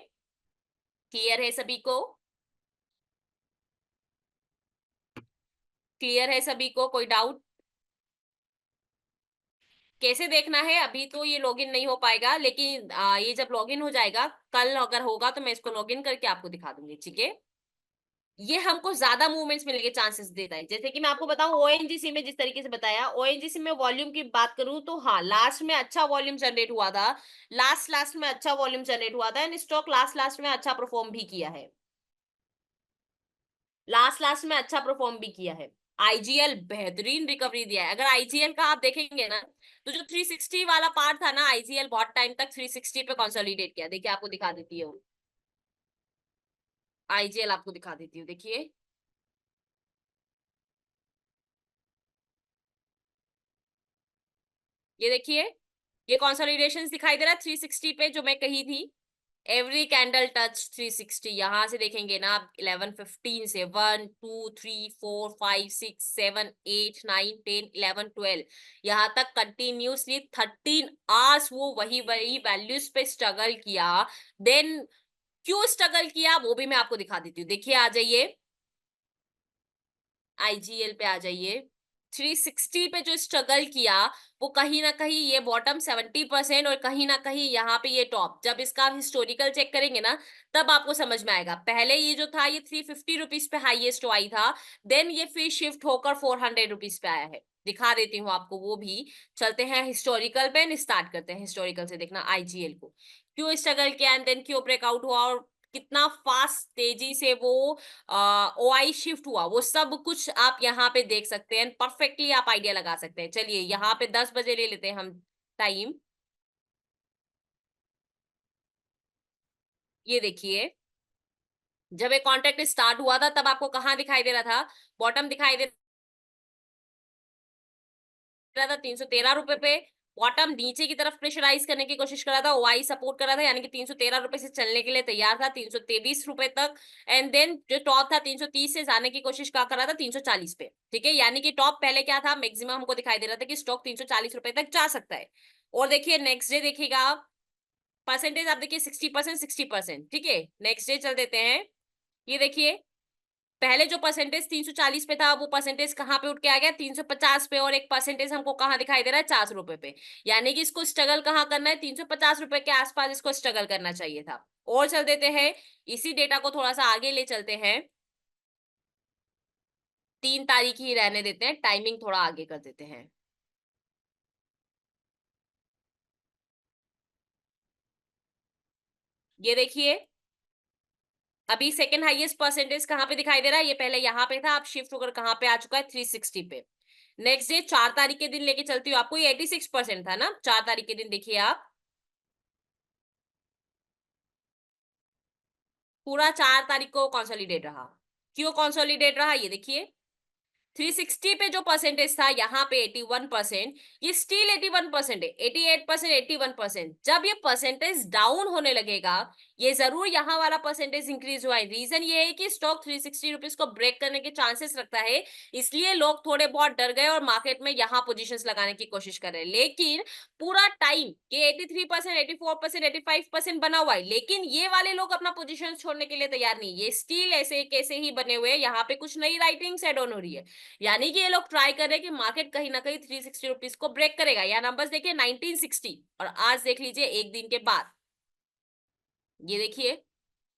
क्लियर है सभी को? क्लियर है सभी को? कोई डाउट? कैसे देखना है, अभी तो ये लॉगिन नहीं हो पाएगा, लेकिन ये जब लॉगिन हो जाएगा, कल अगर होगा तो मैं इसको लॉगिन करके आपको दिखा दूंगी। ठीक है, ये हमको ज्यादा मूवमेंट्स मिलने के चांसेस देता है। जैसे कि मैं आपको बताऊं ओएनजीसी में, जिस तरीके से बताया, ओएनजीसी में वॉल्यूम की बात करूं तो हाँ, लास्ट में अच्छा वॉल्यूम जनरेट हुआ था। लास्ट लास्ट में अच्छा वॉल्यूम जनरेट हुआ था एंड स्टॉक लास्ट लास्ट में अच्छा परफॉर्म भी किया है। लास्ट लास्ट में अच्छा परफॉर्म भी किया है। आईजीएल बेहतरीन रिकवरी दिया है। अगर आईजीएल का आप देखेंगे ना, तो जो 360 वाला पार्ट था ना, आईजीएल बहुत टाइम तक 360 पे कंसोलिडेट किया। देखिए आपको दिखा देती हूँ, आईजीएल आपको दिखा देती हूँ, देखिए ये देखिए, ये कंसोलिडेशन दिखाई दे रहा है 360 पे जो मैं कही थी। Every candle touch 360। यहां से देखेंगे ना आप, 11:15 से 1 2 3 4 5 6 7 8 9 10 11 12, यहाँ तक कंटिन्यूसली 13 आवर्स वो वही वही वैल्यूज पे स्ट्रगल किया। देन क्यों स्ट्रगल किया वो भी मैं आपको दिखा देती हूँ। देखिए आ जाइए, आईजीएल पे आ जाइए। 360 पे जो स्ट्रगल किया, वो कहीं ना कहीं ये बॉटम 70% और कहीं ना कहीं यहाँ पे ये टॉप, जब इसका हिस्टोरिकल चेक करेंगे ना तब आपको समझ में आएगा। पहले ये जो था ये 350 रुपीज पे हाईएस्ट आई था, देन ये फिर शिफ्ट होकर 400 रुपीज पे आया है। दिखा देती हूँ आपको वो भी। चलते हैं हिस्टोरिकल पे, स्टार्ट करते हैं हिस्टोरिकल से देखना आईजीएल को, क्यों स्ट्रगल किया एंड देन क्यों ब्रेकआउट हुआ और कितना फास्ट तेजी से वो ओआई शिफ्ट हुआ, वो सब कुछ आप यहाँ पे देख सकते हैं। परफेक्टली आप आइडिया लगा सकते हैं। चलिए यहाँ पे 10 बजे ले लेते हैं हम टाइम। ये देखिए, जब एक कॉन्ट्रैक्ट स्टार्ट हुआ था तब आपको कहाँ दिखाई दे रहा था, बॉटम दिखाई दे रहा था 313 रुपए पे। बॉटम नीचे की तरफ प्रेशराइज करने की कोशिश कर रहा था, ओआई सपोर्ट कर रहा था, यानी कि 313 रुपए से चलने के लिए तैयार था 323 रुपए तक। एंड देन जो टॉप था 330 से जाने की कोशिश क्या कर रहा था 340 पे। ठीक है, यानी कि टॉप पहले क्या था, मैक्सिमम हमको दिखाई दे रहा था कि स्टॉक 340 रुपए तक जा सकता है। और देखिए नेक्स्ट डे देखिएगा आप, परसेंटेज आप देखिए 60%, 60%। ठीक है, नेक्स्ट डे चल देते हैं। ये देखिए, पहले जो परसेंटेज 340 पे था वो परसेंटेज कहाँ पे उठ के आ गया 350 पे, और एक परसेंटेज हमको कहाँ दिखाई दे रहा है 400 रुपए पे। यानी कि इसको स्ट्रगल कहाँ करना है, 350 रुपए के आसपास इसको स्ट्रगल करना चाहिए था। और चल देते हैं, इसी डेटा को थोड़ा सा आगे ले चलते हैं। 3 तारीख ही रहने देते हैं, टाइमिंग थोड़ा आगे कर देते हैं। ये देखिए, अभी सेकंड हाईएस्ट परसेंटेज कहाँ पे दिखाई दे रहा है, ये पहले यहाँ पे था, अब शिफ्ट होकर कहाँ पे आ चुका है 360 पे। नेक्स्ट डे 4 तारीख के दिन लेके चलती हूँ आपको, ये 86% था ना 4 तारीख के दिन, देखिए आप पूरा 4 तारीख को कंसोलिडेट रहा। क्यों कंसोलिडेट रहा ये देखिए, 360 पे जो परसेंटेज था यहाँ पे 81%, ये स्टिल 81% है, 88%, 81%। जब ये परसेंटेज डाउन होने लगेगा, ये जरूर यहाँ वाला परसेंटेज इंक्रीज हुआ है। रीजन ये है कि स्टॉक 360 रुपीज को ब्रेक करने के चांसेस रखता है, इसलिए लोग थोड़े बहुत डर गए और मार्केट में यहाँ पोजीशंस लगाने की कोशिश कर रहे हैं। लेकिन पूरा टाइम ये 83%, 84%, 85% बना हुआ है, लेकिन ये वाले लोग अपना पोजीशन छोड़ने के लिए तैयार नहीं, ये स्टिल ऐसे कैसे ही बने हुए हैं। यहाँ पे कुछ नई राइटिंग्स एड ऑन हो रही है, यानी कि ये लोग ट्राई कर रहे हैं कि मार्केट कहीं ना कहीं 360 रुपीज को ब्रेक करेगा। या नंबर्स देखिए 1960, और आज देख लीजिए एक दिन के बाद, ये देखिए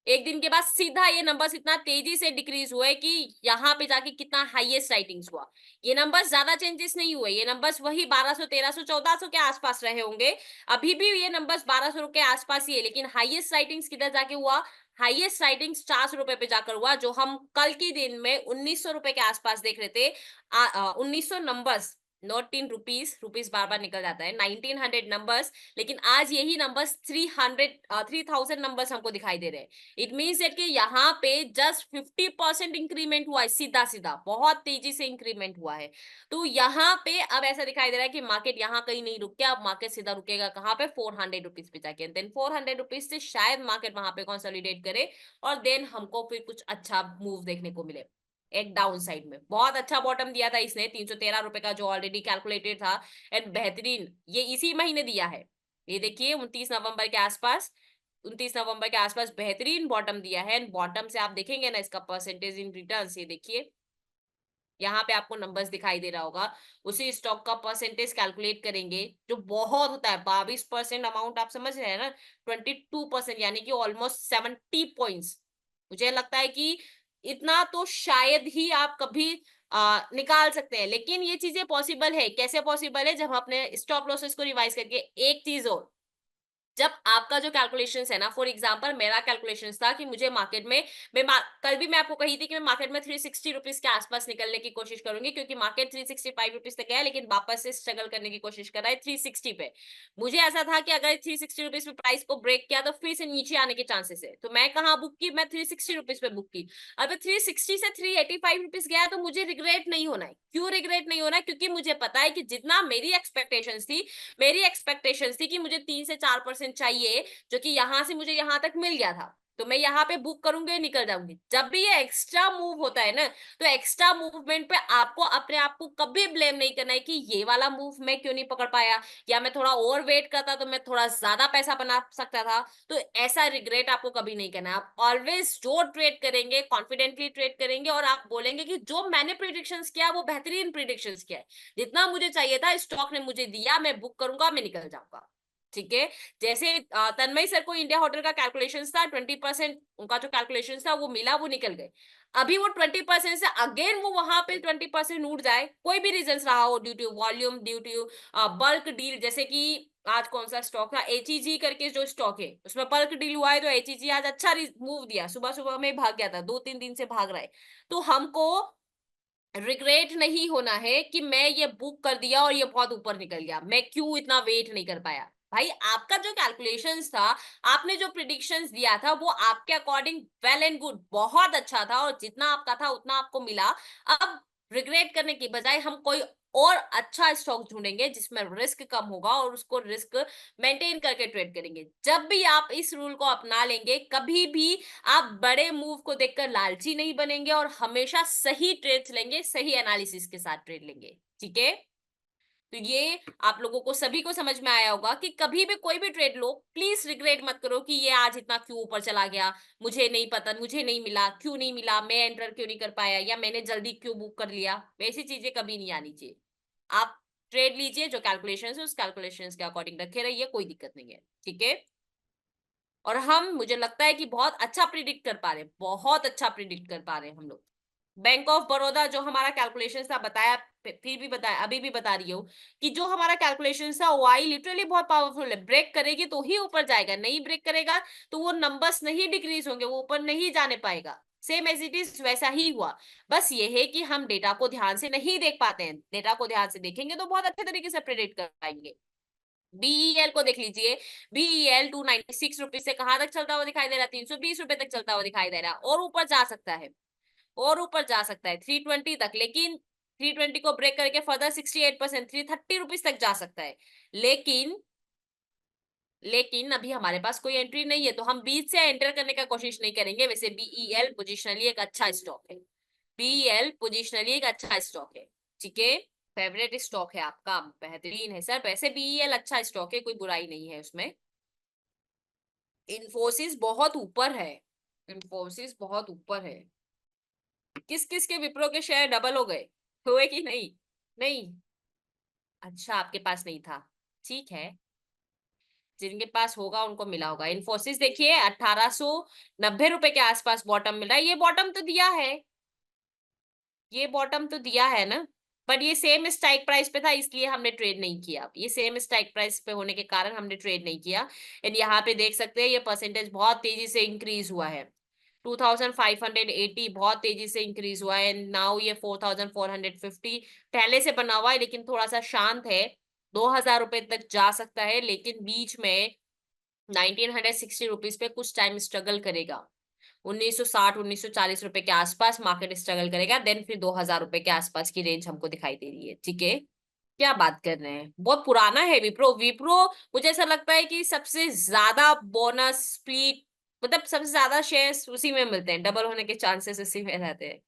एक दिन के बाद सीधा ये नंबर्स इतना तेजी से डिक्रीज हुए कि यहाँ पे जाके कितना हाईएस्ट राइटिंग्स हुआ। ये नंबर्स ज्यादा चेंजेस नहीं हुए, ये नंबर्स वही 1200, 1300, 1400 के आसपास रहे होंगे। अभी भी ये नंबर्स 1200 के आसपास ही है, लेकिन हाईएस्ट राइटिंग्स किधर जाके हुआ, हाईएस्ट राइटिंग्स 400 रुपए पे जाकर हुआ, जो हम कल के दिन में 1900 रुपए के आसपास देख रहे थे। 1900 numbers, not in rupees, rupees बार बार निकल जाता है, 1900 नंबर्स, लेकिन आज यही नंबर्स 3000 नंबर्स हमको दिखाई दे रहे हैं। इट मीन्स दैट कि यहाँ पे जस्ट 50% इंक्रीमेंट हुआ है, सीधा सीधा बहुत तेजी से इंक्रीमेंट हुआ है। तो यहाँ पे अब ऐसा दिखाई दे रहा है कि मार्केट यहाँ कहीं नहीं रुक गया, अब मार्केट सीधा रुकेगा कहाँ पे, 400 रुपीज पे जाके। देन 400 रुपीज से शायद मार्केट वहां पे कंसोलिडेट करे, और देन हमको फिर कुछ अच्छा मूव देखने को मिले। एक डाउन साइड में बहुत अच्छा बॉटम दिया था इसने 313 रुपए का, जो ऑलरेडी कैलकुलेटेड था, एंड बेहतरीन ये इसी महीने दिया है। ये देखिए 29 नवंबर के आसपास, 29 नवंबर के आसपास बेहतरीन बॉटम दिया है। एंड बॉटम से आप देखेंगे ना इसका परसेंटेज इन रिटर्न्स, ये देखिए यहाँ पे आपको नंबर्स दिखाई दे रहा होगा, उसी स्टॉक का परसेंटेज कैलकुलेट करेंगे, जो बहुत होता है 22% अमाउंट, आप समझ रहे हैं ना, 22%, यानी कि ऑलमोस्ट 70 पॉइंट्स। मुझे लगता है कि इतना तो शायद ही आप कभी निकाल सकते हैं। लेकिन ये चीजें पॉसिबल है, कैसे पॉसिबल है, जब हम अपने स्टॉप लॉसेस को रिवाइज करके, एक चीज और, जब आपका जो कैलकुलेशंस है ना, फॉर एग्जांपल मेरा कैलकुलेशंस था कि मुझे मार्केट में, कल भी मैं आपको कही थी कि मैं मार्केट में 360 रुपीज के आसपास निकलने की कोशिश करूंगी, क्योंकि मार्केट 365 रुपीज तक गया, लेकिन वापस से स्ट्रगल करने की कोशिश कर रहा है 360 पे। मुझे ऐसा था कि अगर 360 रुपीज पे प्राइस को ब्रेक किया तो फिर से नीचे आने के चांसेस है, तो मैं कहाँ बुक की, मैं 360 रुपीज पे बुक की। अब 360 से 385 रुपीज गया तो मुझे रिग्रेट नहीं होना है। क्यों रिग्रेट नहीं होना है, क्योंकि मुझे पता है कि जितना मेरी एक्सपेक्टेशंस थी, कि मुझे 3 से 4% चाहिए, जो कि यहां से मुझे यहां तक मिल गया था, तो मैं यहाँ पे बुक करूंगी, निकल जाऊंगी। जब भी ये एक्स्ट्रा मूव होता है ना, तो एक्स्ट्रा मूवमेंट पे आपको अपने आप को कभी ब्लेम नहीं करना है कि ये वाला मूव मैं क्यों नहीं पकड़ पाया, या मैं थोड़ा और वेट करता तो मैं थोड़ा ज्यादा पैसा बना सकता था। तो ऐसा रिग्रेट आपको कभी नहीं करना है। आप ऑलवेज जो ट्रेड करेंगे, कॉन्फिडेंटली ट्रेड करेंगे, और आप बोलेंगे कि जो मैंने प्रिडिक्शंस किया वो बेहतरीन प्रिडिक्शंस किया है, जितना मुझे चाहिए था स्टॉक ने मुझे दिया, मैं बुक करूंगा, मैं निकल जाऊंगा। ठीक है। जैसे तन्मय सर को इंडिया होटल का कैलकुलेशन था 20%, उनका जो कैलकुलेशन था वो मिला, वो निकल गए। अभी वो 20% से अगेन वो वहां पे 20% उठ जाए, कोई भी रीजन रहा हो, due to volume, due to bulk deal, जैसे कि आज कौन सा स्टॉक था, एचईजी करके जो स्टॉक है, उसमें बल्क डील हुआ है, तो एचईजी आज अच्छा मूव दिया, सुबह सुबह में भाग गया था, 2-3 दिन से भाग रहा है। तो हमको रिग्रेट नहीं होना है कि मैं ये बुक कर दिया और ये बहुत ऊपर निकल गया, मैं क्यों इतना वेट नहीं कर पाया। भाई आपका जो कैलकुलेशंस था, आपने जो प्रिडिक्शंस दिया था, वो आपके अकॉर्डिंग वेल एंड गुड, बहुत अच्छा था, और जितना आपका था उतना आपको मिला। अब रिग्रेट करने की बजाय हम कोई और अच्छा स्टॉक ढूंढेंगे जिसमें रिस्क कम होगा, और उसको रिस्क मेंटेन करके ट्रेड करेंगे। जब भी आप इस रूल को अपना लेंगे, कभी भी आप बड़े मूव को देखकर लालची नहीं बनेंगे, और हमेशा सही ट्रेड्स लेंगे, सही एनालिसिस के साथ ट्रेड लेंगे। ठीक है। तो ये आप लोगों को सभी को समझ में आया होगा कि कभी भी कोई भी ट्रेड लो, प्लीज रिग्रेट मत करो कि ये आज इतना क्यों ऊपर चला गया, मुझे नहीं पता, मुझे नहीं मिला, क्यों नहीं मिला, मैं एंटर क्यों नहीं कर पाया, या मैंने जल्दी क्यों बुक कर लिया। वैसी चीजें कभी नहीं आनी चाहिए। आप ट्रेड लीजिए, जो कैलकुलेशन है उस कैलकुलेशन के अकॉर्डिंग रखे रहिए, कोई दिक्कत नहीं है। ठीक है। और हम, मुझे लगता है कि बहुत अच्छा प्रिडिक्ट कर पा रहे हैं, बहुत अच्छा प्रिडिक्ट कर पा रहे हैं हम लोग। बैंक ऑफ बड़ौदा जो हमारा कैलकुलेशन था, बताया, फिर भी बताया, अभी भी बता रही हूँ कि जो हमारा कैलकुलेशन था, वाई लिटरली बहुत पावरफुल है। ब्रेक करेगी तो ही ऊपर जाएगा, नहीं ब्रेक करेगा तो वो नंबर्स नहीं डिक्रीज होंगे, वो ऊपर नहीं जाने पाएगा। सेम एज इट इज वैसा ही हुआ। बस ये है कि हम डेटा को ध्यान से नहीं देख पाते हैं, डेटा को ध्यान से देखेंगे तो बहुत अच्छे तरीके से प्रेडिक्ट कर पाएंगे। बीईएल को देख लीजिए, बीईएल 296 रुपीज से कहां तक चलता हुआ दिखाई दे रहा है, 320 रुपए तक चलता हुआ दिखाई दे रहा है, और ऊपर जा सकता है, और ऊपर जा सकता है 320 तक, लेकिन 320 को ब्रेक करके फर्दर 68% 330 रुपीज तक जा सकता है। लेकिन अभी हमारे पास कोई एंट्री नहीं है, तो हम बीच से एंटर करने का कोशिश नहीं करेंगे। वैसे बीईएल पोजिशनली एक अच्छा स्टॉक है, बीईएल पोजिशनली एक अच्छा स्टॉक है, ठीक है। फेवरेट स्टॉक है आपका, बेहतरीन है सर। वैसे बीईएल अच्छा स्टॉक है, कोई बुराई नहीं है उसमें। इन्फोसिस बहुत ऊपर है, इन्फोसिस बहुत ऊपर है। किस किस के विप्रो के शेयर डबल हो गए, हुए कि नहीं? नहीं, अच्छा आपके पास नहीं था, ठीक है। जिनके पास होगा उनको मिला होगा। इन्फोसिस देखिए 1890 रुपए के आसपास बॉटम मिला है, ये बॉटम तो दिया है, ये बॉटम तो दिया है ना। बट ये सेम स्ट्राइक प्राइस पे था, इसलिए हमने ट्रेड नहीं किया। ये सेम स्ट्राइक प्राइस पे होने के कारण हमने ट्रेड नहीं किया। एंड यहाँ पे देख सकते हैं ये परसेंटेज बहुत तेजी से इंक्रीज हुआ है, 2580 बहुत तेजी से इंक्रीज हुआ है। नाउ ये 4450 पहले से बना हुआ है, लेकिन थोड़ा सा शांत है। 2000 रुपए तक जा सकता है, लेकिन बीच में 1960 रुपीज पे कुछ टाइम स्ट्रगल करेगा। 1960 1940 रुपए के आसपास मार्केट स्ट्रगल करेगा, देन फिर 2000 रुपए के आसपास की रेंज हमको दिखाई दे रही है, ठीक है। क्या बात कर रहे हैं, बहुत पुराना है विप्रो। विप्रो मुझे ऐसा लगता है कि सबसे ज्यादा बोनस स्प्लिट, मतलब सबसे ज्यादा शेयर्स उसी में मिलते हैं, डबल होने के चांसेस उसी में रहते हैं।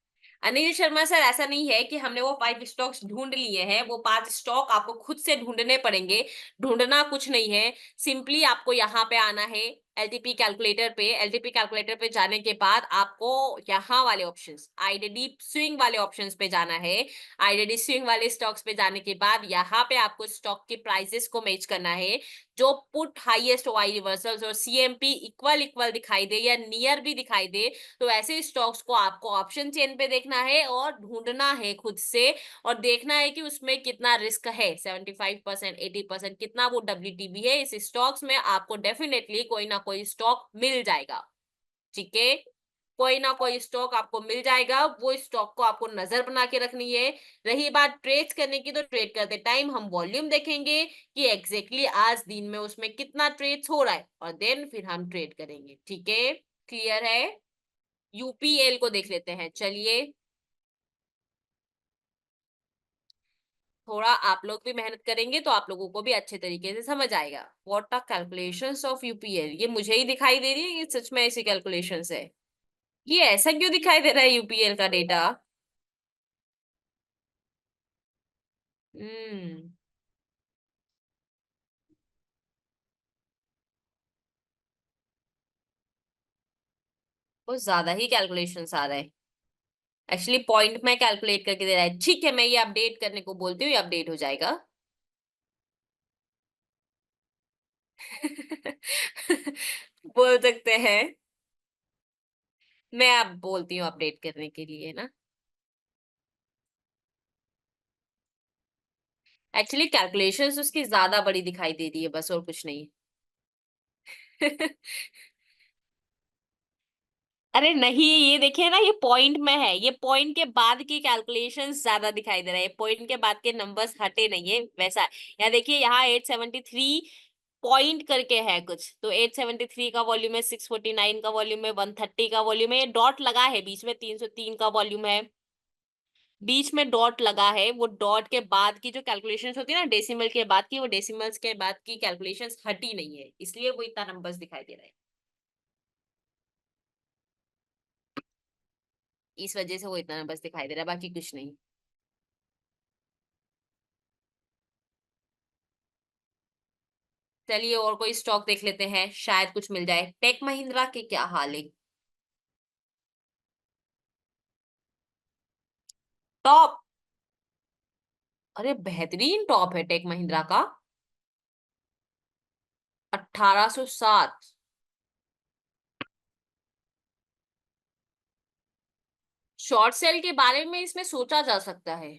अनिल शर्मा सर, ऐसा नहीं है कि हमने वो 5 स्टॉक्स ढूंढ लिए हैं, वो 5 स्टॉक आपको खुद से ढूंढने पड़ेंगे। ढूंढना कुछ नहीं है, सिंपली आपको यहाँ पे आना है एलटीपी कैलकुलेटर पे। एलटीपी कैलकुलेटर पे जाने के बाद आपको यहाँ वाले ऑप्शंस, आईडीडी स्विंग वाले ऑप्शंस पे जाना है। आईडीडी स्विंग वाले स्टॉक्स पे जाने के बाद यहाँ पे आपको स्टॉक के प्राइसेस को मैच करना है। जो पुट हाईएस्ट ओआई रिवर्सल्स और सीएमपी इक्वल इक्वल दिखाई दे या नियर भी दिखाई दे, तो ऐसे स्टॉक्स को आपको ऑप्शन चेन पे देखना है और ढूंढना है खुद से, और देखना है कि उसमें कितना रिस्क है, 75% 80% कितना वो डब्ल्यूटीबी है। इस स्टॉक्स में आपको डेफिनेटली कोई ना कोई स्टॉक मिल जाएगा, ठीक है। कोई ना कोई स्टॉक आपको मिल जाएगा, वो स्टॉक को आपको नजर बना के रखनी है। रही बात ट्रेड करने की, तो ट्रेड करते टाइम हम वॉल्यूम देखेंगे कि एग्जैक्टली आज दिन में उसमें कितना ट्रेड्स हो रहा है, और देन फिर हम ट्रेड करेंगे, ठीक है। क्लियर है? यूपीएल को देख लेते हैं, चलिए। थोड़ा आप लोग भी मेहनत करेंगे तो आप लोगों को भी अच्छे तरीके से समझ आएगा। What are calculations of UPL, ये मुझे ही दिखाई दे रही है, ये सच में ऐसी कैलकुलेशंस है? ये ऐसा क्यों दिखाई दे रहा है यूपीएल का डेटा? हम्म, बहुत ज्यादा ही कैलकुलेशंस आ रहे हैं। एक्चुअली पॉइंट में कैलकुलेट करके दे रहा है, ठीक है, मैं ये अपडेट करने को बोलती हूँ, ये अपडेट हो जाएगा। बोल सकते हैं, मैं अब बोलती हूँ अपडेट करने के लिए ना। एक्चुअली कैलकुलेशंस उसकी ज्यादा बड़ी दिखाई दे रही है, बस और कुछ नहीं। अरे नहीं, ये देखिए ना, ये पॉइंट में है, ये पॉइंट के बाद की कैलकुलेशंस ज्यादा दिखाई दे रहा है, पॉइंट के बाद के नंबर्स हटे नहीं है वैसा। यहाँ देखिए, यहाँ 873 पॉइंट करके है कुछ, तो 873 का वॉल्यूम है, 649 का वॉल्यूम है, 130 का वॉल्यूम है, ये डॉट लगा है बीच में, 303 का वॉल्यूम है, बीच में डॉट लगा है। वो डॉट के बाद की जो कैलकुलेशंस होती है ना डेसिमल के बाद की, वो डेसिमल्स के बाद की कैलकुलेशंस हटी नहीं है, इसलिए वो इतना नंबर्स दिखाई दे रहा है, इस वजह से वो इतना नंबर्स दिखाई दे रहा है, बाकी कुछ नहीं। चलिए और कोई स्टॉक देख लेते हैं, शायद कुछ मिल जाए। टेक महिंद्रा के क्या हाल है? टॉप, अरे बेहतरीन टॉप है टेक महिंद्रा का, 1807। शॉर्ट सेल के बारे में इसमें सोचा जा सकता है।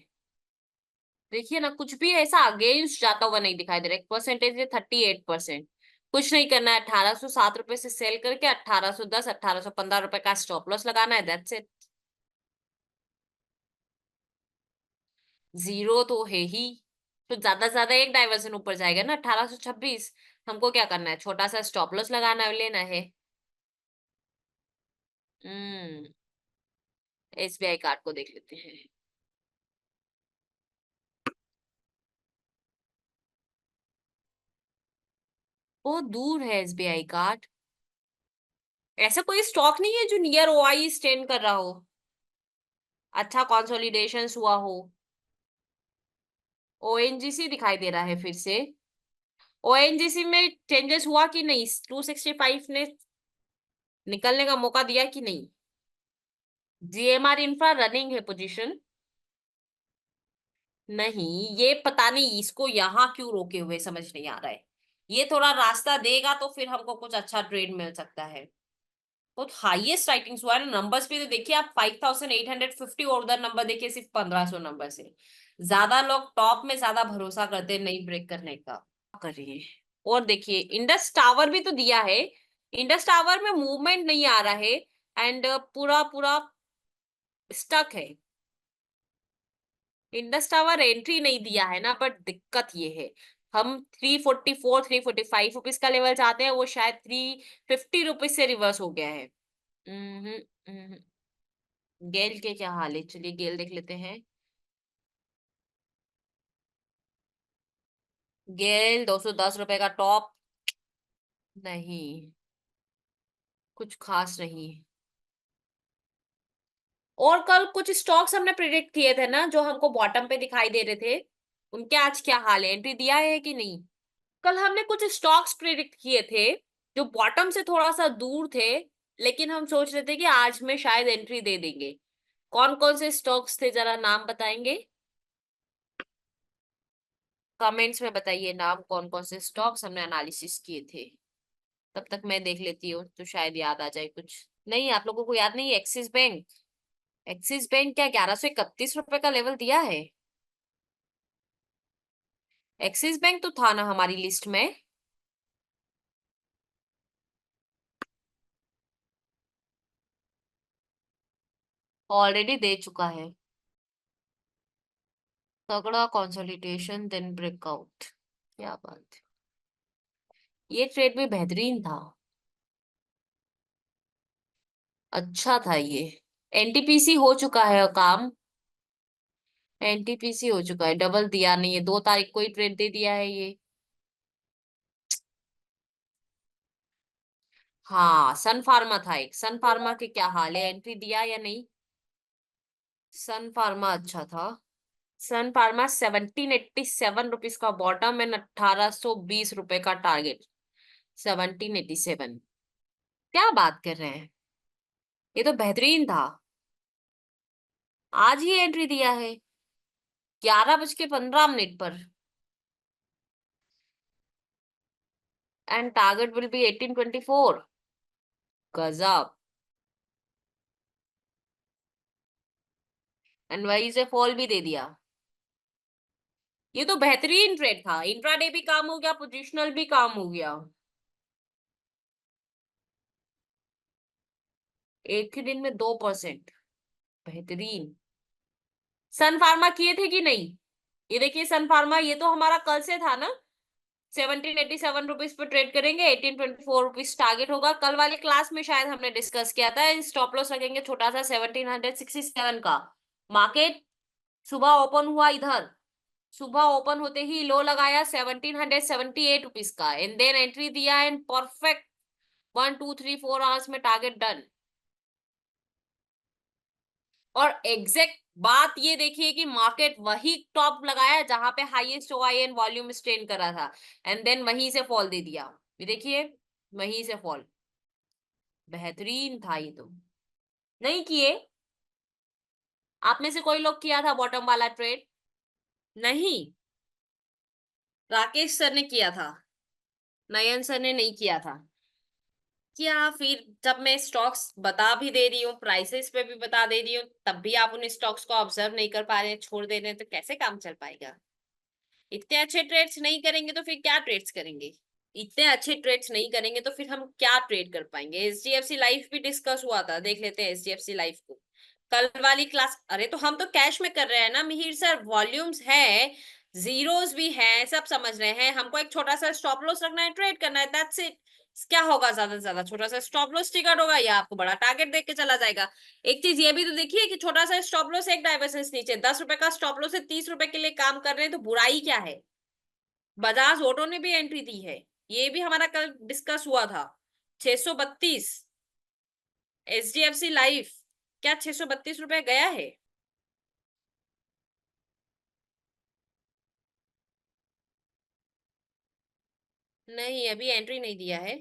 देखिए ना, कुछ भी ऐसा अगेंस्ट जाता हुआ नहीं दिखाई दे रहा है। परसेंटेज है 38%, कुछ नहीं करना है, 1807 रुपए से सेल करके 1810 1815 रुपए का स्टॉप लॉस लगाना है, दैट्स इट। जीरो तो है ही, तो ज्यादा से ज्यादा एक डाइवर्जन ऊपर जाएगा ना, 1826। हमको क्या करना है, छोटा सा स्टॉप लॉस लगाना है, लेना है। हम्म। एसबीआई कार्ड को देख लेते हैं। बहुत दूर है एसबीआई कार्ड। ऐसा कोई स्टॉक नहीं है जो नियर ओआई स्टैंड कर रहा हो, अच्छा कंसोलिडेशन हुआ हो। ओएनजीसी दिखाई दे रहा है फिर से। ओएनजीसी में चेंजेस हुआ कि नहीं, 265 ने निकलने का मौका दिया कि नहीं। जीएमआर इंफ्रा रनिंग है पोजीशन। नहीं, ये पता नहीं इसको यहाँ क्यों रोके हुए, समझ नहीं आ रहा है। ये थोड़ा रास्ता देगा तो फिर हमको कुछ अच्छा ट्रेड मिल सकता है। बहुत हाईएस्ट राइटिंग्स हुआ है ना, नंबर्स भी तो देखिए आप, 5850, और उधर नंबर देखिए सिर्फ 1500 नंबर से। ज्यादा लोग टॉप में ज्यादा भरोसा करते हैं नहीं ब्रेक करने का। करिए। और देखिए इंडस टावर भी तो दिया है, इंडस टावर में मूवमेंट नहीं आ रहा है, एंड पूरा पूरा स्टक है। इंडस टावर एंट्री नहीं दिया है ना, बट दिक्कत ये है, हम 344 345 रुपीज का लेवल चाहते हैं, वो शायद 350 रुपीज से रिवर्स हो गया है। हम्म। हम्म। गेल के क्या हाल है, चलिए गेल देख लेते हैं। गेल 210 रुपए का टॉप। नहीं, कुछ खास नहीं। और कल कुछ स्टॉक्स हमने प्रिडिक्ट किए थे ना जो हमको बॉटम पे दिखाई दे रहे थे, उनके आज क्या हाल है, एंट्री दिया है कि नहीं। कल हमने कुछ स्टॉक्स प्रिडिक्ट किए थे जो बॉटम से थोड़ा सा दूर थे, लेकिन हम सोच रहे थे कि आज में शायद एंट्री दे देंगे। कौन कौन से स्टॉक्स थे, जरा नाम बताएंगे। कमेंट्स में बताइए नाम, कौन कौन से स्टॉक्स हमने एनालिसिस किए थे। तब तक मैं देख लेती हूँ तो शायद याद आ जाए कुछ। नहीं, आप लोगों को याद नहीं, एक्सिस बैंक। एक्सिस बैंक क्या 1131 रुपए का लेवल दिया है। एक्सिस बैंक तो था ना हमारी लिस्ट में। ऑलरेडी दे चुका है। तगड़ा कंसोलिडेशन देन ब्रेकआउट, क्या बात है। ये ट्रेड भी बेहतरीन था। अच्छा था ये। एनटीपीसी हो चुका है काम। एनटीपीसी हो चुका है, डबल दिया नहीं है, 2 तारीख को ही ट्रेड दे दिया है ये। हाँ, सन फार्मा था एक, सन फार्मा के क्या हाल है, एंट्री दिया या नहीं। सन फार्मा अच्छा था। सन फार्मा 1787 रुपीज का बॉटम एंड 1820 रुपए का टारगेट। 1787। क्या बात कर रहे हैं, ये तो बेहतरीन था। आज ही एंट्री दिया है, 11:15 पर। And target will be 1824। गजब। एंड वही से फॉल भी दे दिया। ये तो बेहतरीन ट्रेड था, इंट्राडे भी काम हो गया, पोजिशनल भी काम हो गया। एक ही दिन में 2%। बेहतरीन। सन फार्मा किए थे कि नहीं। ये देखिए सन फार्मा, ये तो हमारा कल से था ना। 1787 रुपीज पर ट्रेड करेंगे, 1824 रुपीज टारगेट होगा। कल वाली क्लास में शायद हमने डिस्कस किया था, स्टॉप लॉस लगेंगे छोटा सा 1767 का। मार्केट सुबह ओपन हुआ इधर, सुबह ओपन होते ही लो लगाया 1778 रुपीज का, एंड देन एंट्री दिया, एंड परफेक्ट 1 2 3 4 आवर्स में टारगेट डन। और एग्जैक्ट बात ये देखिए कि मार्केट वही टॉप लगाया जहां पे highest OI and volume strain करा था, एंड देन वहीं से फॉल दे दिया। ये देखिए, वहीं से फॉल। बेहतरीन था ये तो। नहीं किए। आप में से कोई लोग किया था बॉटम वाला ट्रेड। नहीं, राकेश सर ने किया था, नयन सर ने नहीं किया था। क्या फिर जब मैं स्टॉक्स बता भी दे रही हूँ, प्राइसेस पे भी बता दे रही हूँ, तब भी आप उन स्टॉक्स को ऑब्जर्व नहीं कर पा रहे हैं, छोड़ दे रहे हैं, तो कैसे काम चल पाएगा। इतने अच्छे ट्रेड्स नहीं करेंगे तो फिर क्या ट्रेड्स करेंगे। इतने अच्छे ट्रेड्स नहीं करेंगे तो फिर हम क्या ट्रेड कर पाएंगे। एचडीएफसी लाइफ भी डिस्कस हुआ था, देख लेते हैं एचडीएफसी लाइफ को कल वाली क्लास। अरे तो हम तो कैश में कर रहे हैं ना मिहिर सर, वॉल्यूम्स है, जीरोस भी हैं, सब समझ रहे हैं, हमको एक छोटा सा स्टॉप लॉस रखना है, ट्रेड करना है, दैट्स इट। क्या होगा, ज्यादा से ज्यादा छोटा सा स्टॉप लॉस टिकट होगा या आपको बड़ा टारगेट देख के चला जाएगा। एक चीज ये भी तो देखिए कि छोटा सा स्टॉप लॉस, एक डाइवर्सेंस नीचे, 10 रुपए का स्टॉप लॉस है, 30 रुपए के लिए काम कर रहे हैं, तो बुराई क्या है। बजाज ऑटो ने भी एंट्री दी है, ये भी हमारा कल डिस्कस हुआ था। 632 एचडीएफसी लाइफ, क्या 632 रुपए गया है। नहीं अभी एंट्री नहीं दिया है।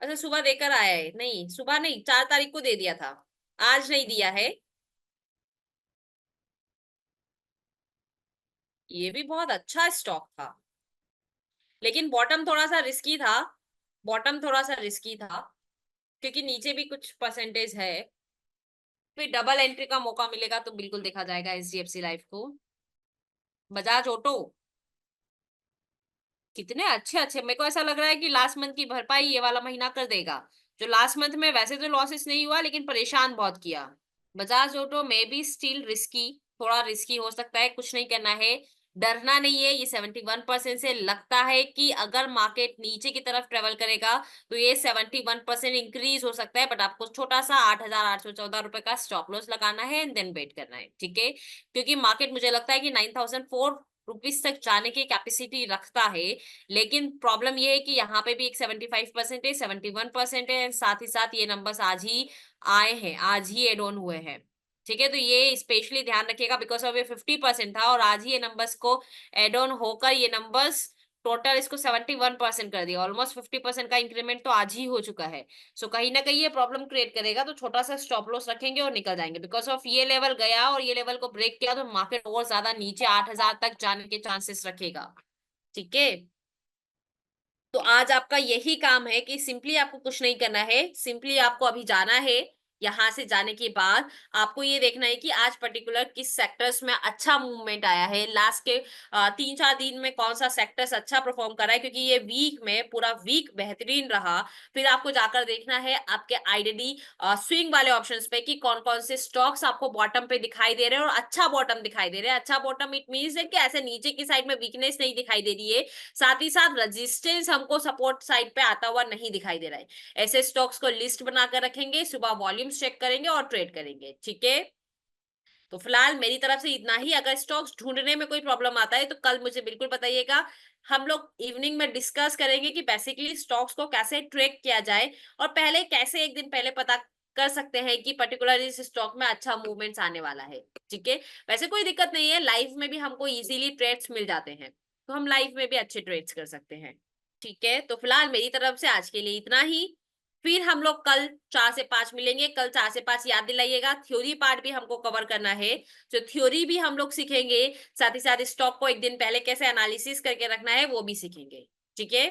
अच्छा सुबह देकर आया है, नहीं सुबह नहीं, 4 तारीख को दे दिया था, आज नहीं दिया है। ये भी बहुत अच्छा स्टॉक था, लेकिन बॉटम थोड़ा सा रिस्की था, बॉटम थोड़ा सा रिस्की था, क्योंकि नीचे भी कुछ परसेंटेज है। फिर डबल एंट्री का मौका मिलेगा तो बिल्कुल देखा जाएगा एचडीएफसी लाइफ को। बजाज ऑटो कितने अच्छे अच्छे, मेरे को ऐसा लग रहा है कि लास्ट मंथ की भरपाई ये वाला महीना कर देगा। जो लास्ट मंथ में वैसे तो लॉसेस नहीं हुआ, लेकिन परेशान बहुत किया। बजाज ऑटो में भी स्टिल रिस्की, थोड़ा रिस्की हो सकता है, कुछ नहीं करना है, डरना नहीं है। ये 71% से लगता है कि अगर मार्केट नीचे की तरफ ट्रेवल करेगा तो ये 71% इंक्रीज हो सकता है, बट आपको छोटा सा 8,814 रुपए का स्टॉप लॉस लगाना है एंड देन वेट करना है, ठीक है। क्योंकि मार्केट मुझे लगता है कि 9,004 रुपीज तक जाने की कैपेसिटी रखता है। लेकिन प्रॉब्लम ये है कि यहाँ पे भी एक 75% है, 71% है, साथ ही साथ ये नंबर्स आज ही आए हैं, आज ही एड ऑन हुए हैं, ठीक है। तो ये स्पेशली ध्यान रखिएगा, बिकॉज ऑफ ये 50% था और आज ही ये नंबर्स को एड ऑन होकर ये नंबर्स टोटल इसको 71% कर दिया, ऑलमोस्ट 50% का इंक्रीमेंट तो आज ही हो चुका है। सो कहीं ना कहीं ये प्रॉब्लम क्रिएट करेगा, तो छोटा सा स्टॉप लॉस रखेंगे और निकल जाएंगे, बिकॉज ऑफ ये लेवल गया और ये लेवल को ब्रेक किया तो मार्केट और ज्यादा नीचे 8,000 तक जाने के चांसेस रखेगा, ठीक है। तो आज आपका यही काम है कि सिंपली आपको कुछ नहीं करना है, सिंपली आपको अभी जाना है। यहां से जाने के बाद आपको ये देखना है कि आज पर्टिकुलर किस सेक्टर्स में अच्छा मूवमेंट आया है, लास्ट के 3-4 दिन में कौन सा सेक्टर्स अच्छा परफॉर्म कर रहा है, क्योंकि ये वीक में पूरा वीक बेहतरीन रहा। फिर आपको जाकर देखना है आपके आईडीडी स्विंग वाले ऑप्शंस पे कि कौन कौन से स्टॉक्स आपको बॉटम पे दिखाई दे रहे हैं और अच्छा बॉटम दिखाई दे रहे हैं। अच्छा बॉटम इट मीन्स है कि ऐसे नीचे की साइड में वीकनेस नहीं दिखाई दे रही है, साथ ही साथ रेजिस्टेंस हमको सपोर्ट साइड पे आता हुआ नहीं दिखाई दे रहा है। ऐसे स्टॉक्स को लिस्ट बनाकर रखेंगे, सुबह वॉल्यूम्स चेक करेंगे और ट्रेड करेंगे, ठीक है। तो फिलहाल मेरी तरफ से इतना ही, अगर स्टॉक्स ढूंढने में कोई प्रॉब्लम आता है तो कल मुझे बिल्कुल बताइएगा। हम लोग इवनिंग में डिस्कस करेंगे कि बेसिकली स्टॉक्स को कैसे ट्रेक किया जाए और पहले कैसे एक दिन पहले पता कर सकते हैं कि पर्टिकुलर इस स्टॉक में अच्छा मूवमेंट्स आने वाला है, ठीक है। वैसे कोई दिक्कत नहीं है, लाइव में भी हमको इजीली ट्रेड्स मिल जाते हैं, तो हम लाइव में भी अच्छे ट्रेड्स कर सकते हैं, ठीक है। तो फिलहाल मेरी तरफ से आज के लिए इतना ही। फिर हम लोग कल 4 से 5 मिलेंगे, कल 4 से 5 याद दिलाइएगा, थ्योरी पार्ट भी हमको कवर करना है, जो थ्योरी भी हम लोग सीखेंगे, साथ ही साथ स्टॉक को एक दिन पहले कैसे एनालिसिस करके रखना है वो भी सीखेंगे, ठीक है।